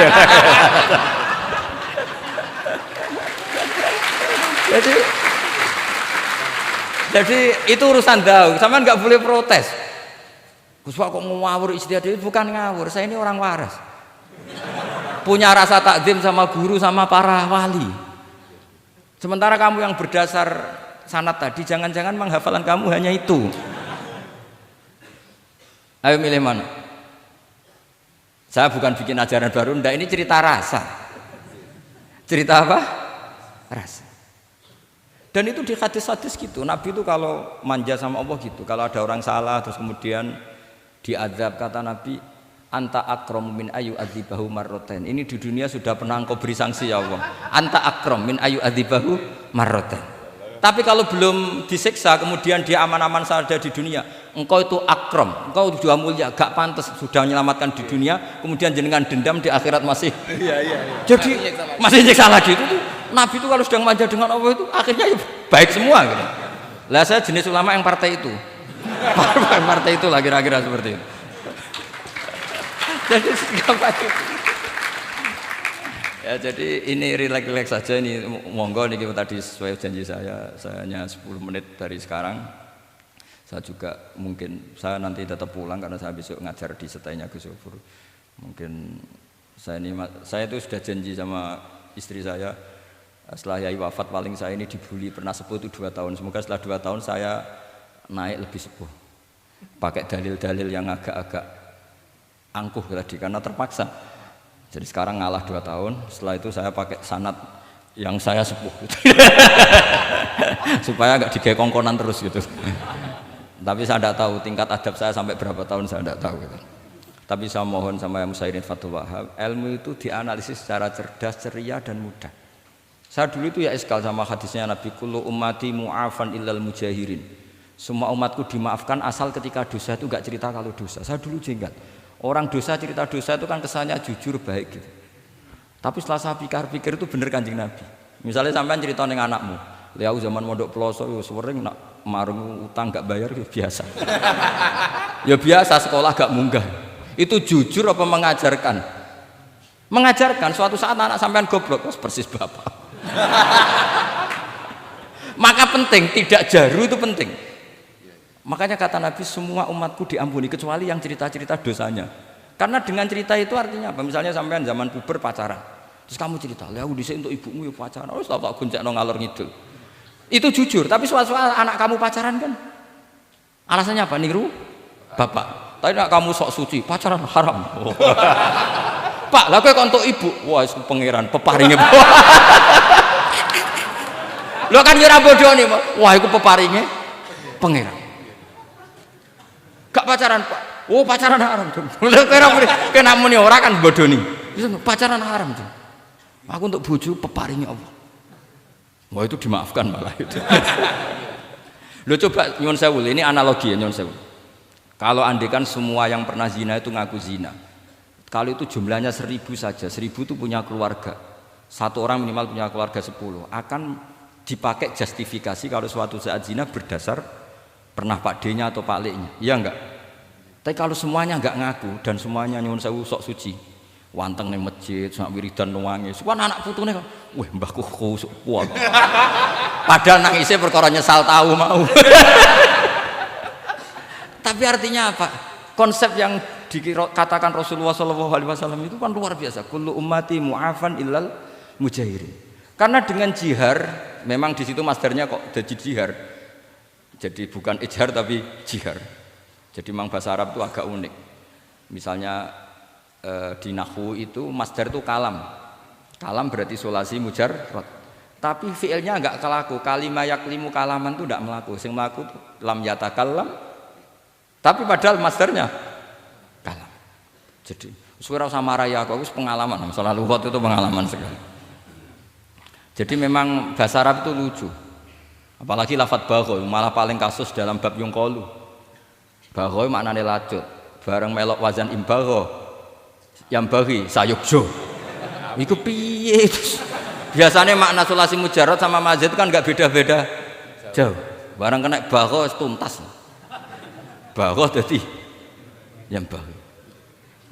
Jadi itu urusan daun, sampean nggak boleh protes. Gus Pak kok ngawur istihad itu bukan ngawur, saya ini orang waras. Punya rasa takzim sama guru sama para wali. Sementara kamu yang berdasar sanad tadi, jangan-jangan menghafalan kamu hanya itu. Ayo milih mana? Saya bukan bikin ajaran baru, ndak, ini cerita rasa. Cerita apa? Rasa. Dan itu di hadis-hadis gitu, Nabi itu kalau manja sama Allah gitu, kalau ada orang salah terus kemudian diazab, kata Nabi, anta akram min ayu adzibahu marroten. Ini di dunia sudah pernah engkau beri sanksi ya Allah. Anta akram min ayu adzibahu marroten. Tapi kalau belum disiksa kemudian dia aman-aman saja di dunia, engkau itu akram, engkau juga mulia, gak pantas sudah menyelamatkan di dunia, kemudian jenengan dendam di akhirat masih. Jadi masih nyiksa lagi itu tuh. Nabi itu kalau sedang manja dengan Allah itu akhirnya ya baik semua gitu. Lah saya jenis ulama yang partai itu. Partai itu lah kira-kira seperti itu. Jadi Ya jadi ini relax saja ini monggo nih tadi sesuai janji saya hanya 10 menit dari sekarang. Saya juga mungkin saya nanti tetap pulang karena saya besok ngajar di setainya Gus Yofur. Mungkin saya itu sudah janji sama istri saya setelah Yai wafat paling saya ini dibully pernah sepuh itu 2 tahun. Semoga setelah 2 tahun saya naik lebih sepuh. Pakai dalil-dalil yang agak-agak angkuh tadi karena terpaksa. Jadi sekarang ngalah 2 tahun, setelah itu saya pakai sanad yang saya sepuh gitu. Supaya nggak digekongkonan terus gitu. Tapi saya tidak tahu tingkat adab saya sampai berapa tahun saya tidak tahu gitu. Tapi saya mohon sama yang Musairin Fathul Wahab, ilmu itu dianalisis secara cerdas, ceria dan mudah. Saya dulu itu ya iskal sama hadisnya Nabi kullu ummati mu'afan illal mujahirin. Semua umatku dimaafkan asal ketika dosa itu nggak cerita kalau dosa. Saya dulu jenggat. Orang dosa cerita dosa itu kan kesannya jujur baik gitu. Tapi setelah saya pikir-pikir itu bener Kanjeng Nabi. Misalnya sampean cerita dengan anakmu, lihat zaman mondok peloso sering nak marung utang gak bayar ya biasa. Ya biasa sekolah gak munggah. Itu jujur apa mengajarkan? Mengajarkan suatu saat anak sampean goblok persis bapak. Maka penting tidak jaru itu penting. Makanya kata Nabi semua umatku diampuni kecuali yang cerita-cerita dosanya. Karena dengan cerita itu artinya apa? Misalnya sampean zaman puber pacaran. Terus kamu cerita, "Lah aku dhisik untuk ibumu ya pacaran." Oh, tak goncekno ngalor ngidul. Itu jujur, tapi soal anak kamu pacaran kan alasannya apa? Niru bapak. Tapi nak kamu sok suci, pacaran haram. Oh. Pak, lah kowe kok untuk ibu. Wah, itu pangeran peparinge. Lho kan yo ora bodoni, wah iku peparinge pangeran. Gak pacaran Pak. Oh pacaran haram dong. Kena muni ora kan bodoni. Pacaran haram dong. Aku untuk bojo peparingnya Allah. Wah itu dimaafkan malah itu. Lo coba nyuwun sewu, ini analogi ya nyuwun sewu. Kalau andekan semua yang pernah zina itu ngaku zina. Kalau itu jumlahnya 1000 saja, 1000 itu punya keluarga. Satu orang minimal punya keluarga 10. Akan dipakai justifikasi kalau suatu saat zina berdasar pernah Pak D-nya atau Pak L-nya, iya enggak? Tapi kalau semuanya enggak ngaku dan semuanya nyuwun sewu sok suci, wanteng ning masjid, sak wiridan nangis, kan anak putune kok, wah mbahku khusuk kuat. Padahal nangisnya perkara nyesal tahu mau. Tapi artinya apa? Konsep yang dikatakan Rasulullah SAW itu kan luar biasa. Kullu ummati mu'afan illal mujahirin. Karena dengan jihar, memang di situ masdarnya kok jadi jihar. Jadi bukan ijhar tapi jihar. Jadi memang bahasa Arab itu agak unik. Misalnya di nahwu itu masdar itu kalam. Kalam berarti sulasi mujarrad. Tapi fiilnya enggak kelaku. Kalimah yaklimu kalaman itu enggak melaku. Sing melaku lam yatakallam. Tapi padahal masdarnya kalam. Jadi suara sama raya aku pengalaman. Masalah lughat itu pengalaman sekali. Jadi memang bahasa Arab itu lucu. Apalagi lafadz bagho malah paling kasus dalam bab yungqolu. Bagho maknane lacut. Bareng melok wazan imbagho yang bagi sayukjo. Iku piye? Biasanya makna sulasi mujarrad sama mazid kan enggak beda-beda jauh. Bareng kena bagho tuntas. Bagho dadi yang bagi.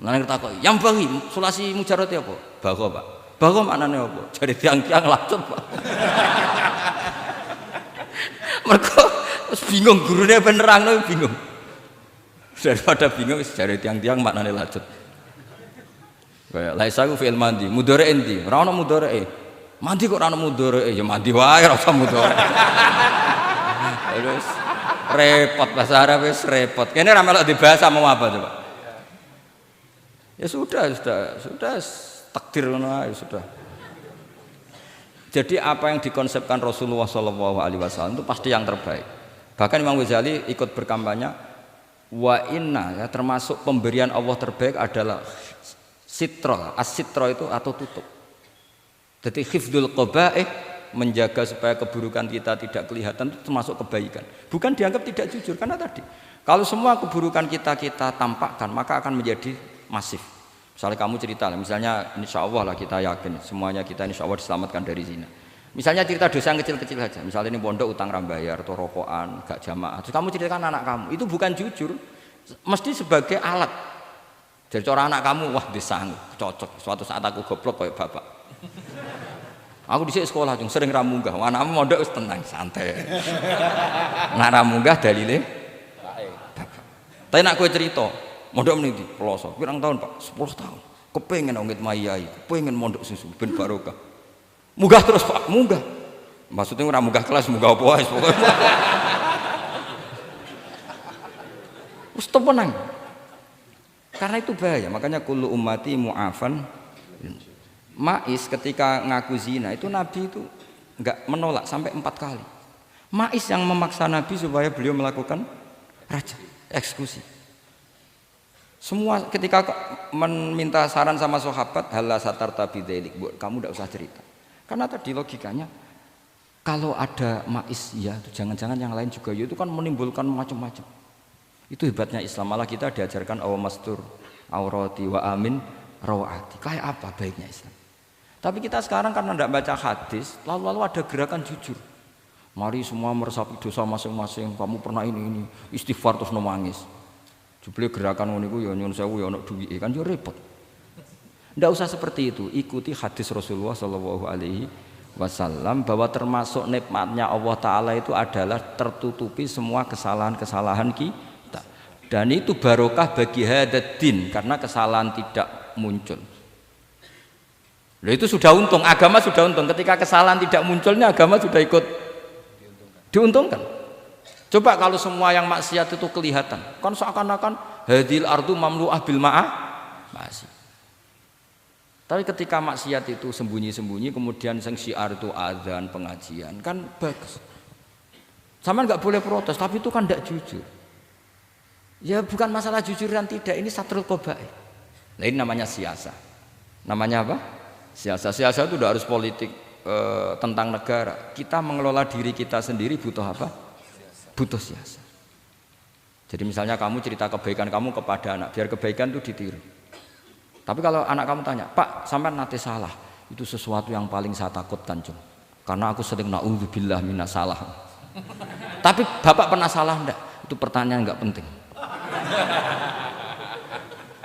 Mulane takok, yang bagi sulasi mujarrad apa? Bagho, Pak. Bagho maknane apa? Jadi tiang-tiang lacut, Pak. Mereka bingung gurunya penerang bingung. Daripada bingung cari tiang-tiang maknane lacut. Kayak laisa ku fi'il mandi, mudhari endi? Ora ono mudhari. Mandi kok ora ono mudhari? Ya mandi wae ora usah mudhari. Terus repot bahasa Arab wis repot. Kene ra melok dibahas mau apa coba? Ya sudah takdir ngono ae sudah. Jadi apa yang dikonsepkan Rasulullah SAW itu pasti yang terbaik. Bahkan Imam Ghazali ikut berkampanye wa inna ya, termasuk pemberian Allah terbaik adalah sitra. As-sitra itu atau tutup. Jadi hifdzul qaba'ih menjaga supaya keburukan kita tidak kelihatan itu termasuk kebaikan. Bukan dianggap tidak jujur karena tadi kalau semua keburukan kita tampakkan maka akan menjadi masif. Misalnya kamu cerita, misalnya insya Allah lah kita yakin semuanya kita insya Allah diselamatkan dari zina. Misalnya cerita dosa yang kecil-kecil saja, misalnya ini pondok utang rambayar atau rokokan, gak jamaah. Terus kamu ceritakan anak kamu, itu bukan jujur, mesti sebagai alat. Jadi orang anak kamu, wah disanggup, cocok. Suatu saat aku goblok kayak bapak. Aku dhisik sekolah cung sering ra munggah. Anakmu mondok wis tenang, santai. Nek ra munggah dalile tapi nak kowe cerita, mondok meniti Peloso. Pirang tahun, Pak? 10 tahun. Kepengin ngit mayai, kepengin mondok susu ben barokah. Munggah terus, Pak, munggah. Maksudnya ora munggah kelas, munggah apa wae pokoke. Wis tenang. Karena itu bahaya, makanya kullu ummati mu'afan. Ma'is ketika ngaku zina itu Nabi itu enggak menolak sampai 4 kali. Ma'is yang memaksa Nabi supaya beliau melakukan raja, eksekusi. Semua ketika meminta saran sama sahabat, halla satarta bidzalik, kamu enggak usah cerita. Karena tadi logikanya kalau ada Ma'is ya, jangan-jangan yang lain juga ya, itu kan menimbulkan macam-macam. Itu hebatnya Islam, malah kita diajarkan awamastur aurati wa amin rawati. Kayak apa baiknya Islam? Tapi kita sekarang karena tidak baca hadis, lalu ada gerakan jujur. Mari semua meresapi dosa masing-masing. Kamu pernah ini istighfar terus nangis. Jebule gerakan ngono iku ya nyun sewu ya ono duwike kan ya repot. Tidak usah seperti itu. Ikuti hadis Rasulullah sallallahu alaihi wasallam bahwa termasuk nikmatnya Allah Ta'ala itu adalah tertutupi semua kesalahan-kesalahan kita. Dan itu barokah bagi hadaddin karena kesalahan tidak muncul. Loh, itu sudah untung, agama sudah untung. Ketika kesalahan tidak munculnya agama sudah ikut diuntungkan. Coba kalau semua yang maksiat itu kelihatan, kan seakan-akan hadil ardu mamlu'ah bil ma'ah masih. Tapi ketika maksiat itu sembunyi-sembunyi, kemudian sing syiar itu azan, pengajian, kan bagus. Sama nggak boleh protes, tapi itu kan tidak jujur. Ya bukan masalah jujur dan tidak, ini satrul qabaih. Nah, ini namanya siasa. Namanya apa? Siasa. Siasa itu tidak harus politik tentang negara. Kita mengelola diri kita sendiri butuh apa? Butuh siasa. Jadi misalnya kamu cerita kebaikan kamu kepada anak, biar kebaikan itu ditiru. Tapi kalau anak kamu tanya, Pak, sampean nate salah, itu sesuatu yang paling saya takutkan, Cung. Karena aku sering naudzubillah minas salah. Tapi Bapak pernah salah enggak? Itu pertanyaan enggak penting.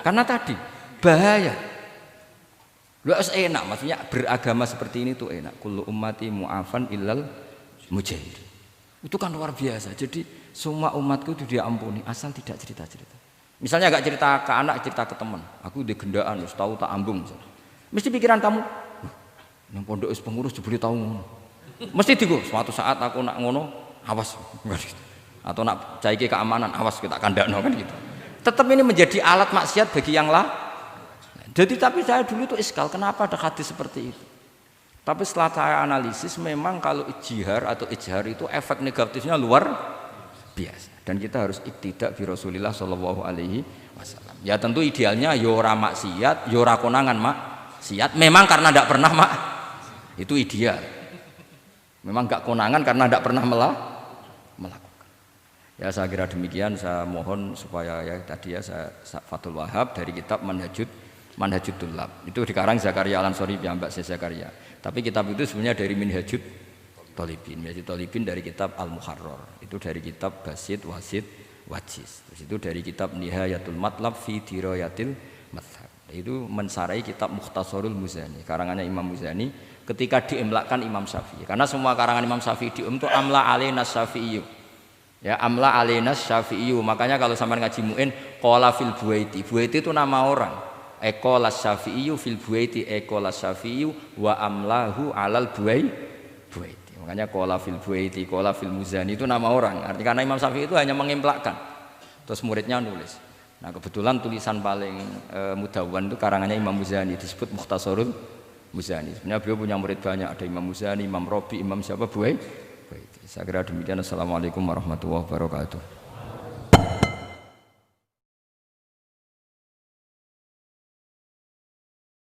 Karena tadi bahaya. Lu enak, maksudnya beragama seperti ini tuh enak. Kullu ummati mu'afan illal mujahir. Itu kan luar biasa. Jadi semua umatku itu dia ampuni asal tidak cerita-cerita. Misalnya agak cerita ke anak, cerita ke teman. Aku di gendaan, wis tahu tak ambung. Mesti pikiran kamu, yang pondok is pengurus jebule tahu ngono. Mesti digo, suatu saat aku nak ngono, awas. Atau nak caiki keamanan, awas kita kandakno kan gitu. Tetap ini menjadi alat maksiat bagi yang lain. Jadi tapi saya dulu itu iskal, kenapa ada hadis seperti itu? Tapi setelah saya analisis, memang kalau ijtihar atau ijhar itu efek negatifnya luar biasa. Dan kita harus iktidak bi Rasulillah sallallahu alaihi wasallam. Ya tentu idealnya yo ora maksiat, yo ora konangan maksiat. Memang karena tidak pernah itu ideal. Memang enggak konangan karena tidak pernah melakukan. Ya saya kira demikian. Saya mohon supaya ya tadi ya saya Fathul Wahab dari kitab Manhajut Tullab. Itu dikarang Zakaria Al-Ansori piyambak Zakaria. Tapi kitab itu sebenarnya dari Minhajut Thalibin. Minhajut Thalibin dari kitab Al-Muharrar. Itu dari kitab Basit, Wasit, Wajiz. Terus itu dari kitab Nihayatul Matlab fi Dirayatil Madhab. Itu mensarai kitab Mukhtasarul Muzani. Karangannya Imam Muzani ketika diimlakkan Imam Syafi'i. Karena semua karangan Imam Syafi'i itu amla alaina Syafi'i. Ya, amla alaina Syafi'i. Makanya kalau sampean ngaji Mu'in qala fil Buaiti. Buaiti itu nama orang. Ekolas Syafi'i fil Buaiti, ekolas Syafi'i wa amlahu alal Buaiti. Makanya qala fil Buaiti, qala fil Muzani itu nama orang. Artinya karena Imam Syafi'i itu hanya mengimplekan. Terus muridnya nulis. Nah, kebetulan tulisan paling mudawwan itu karangannya Imam Muzani, disebut Mukhtasarul Muzani. Sebenarnya beliau punya murid banyak, ada Imam Muzani, Imam Robi, Imam siapa Buaiti. Saya kira demikian. Assalamualaikum warahmatullahi wabarakatuh.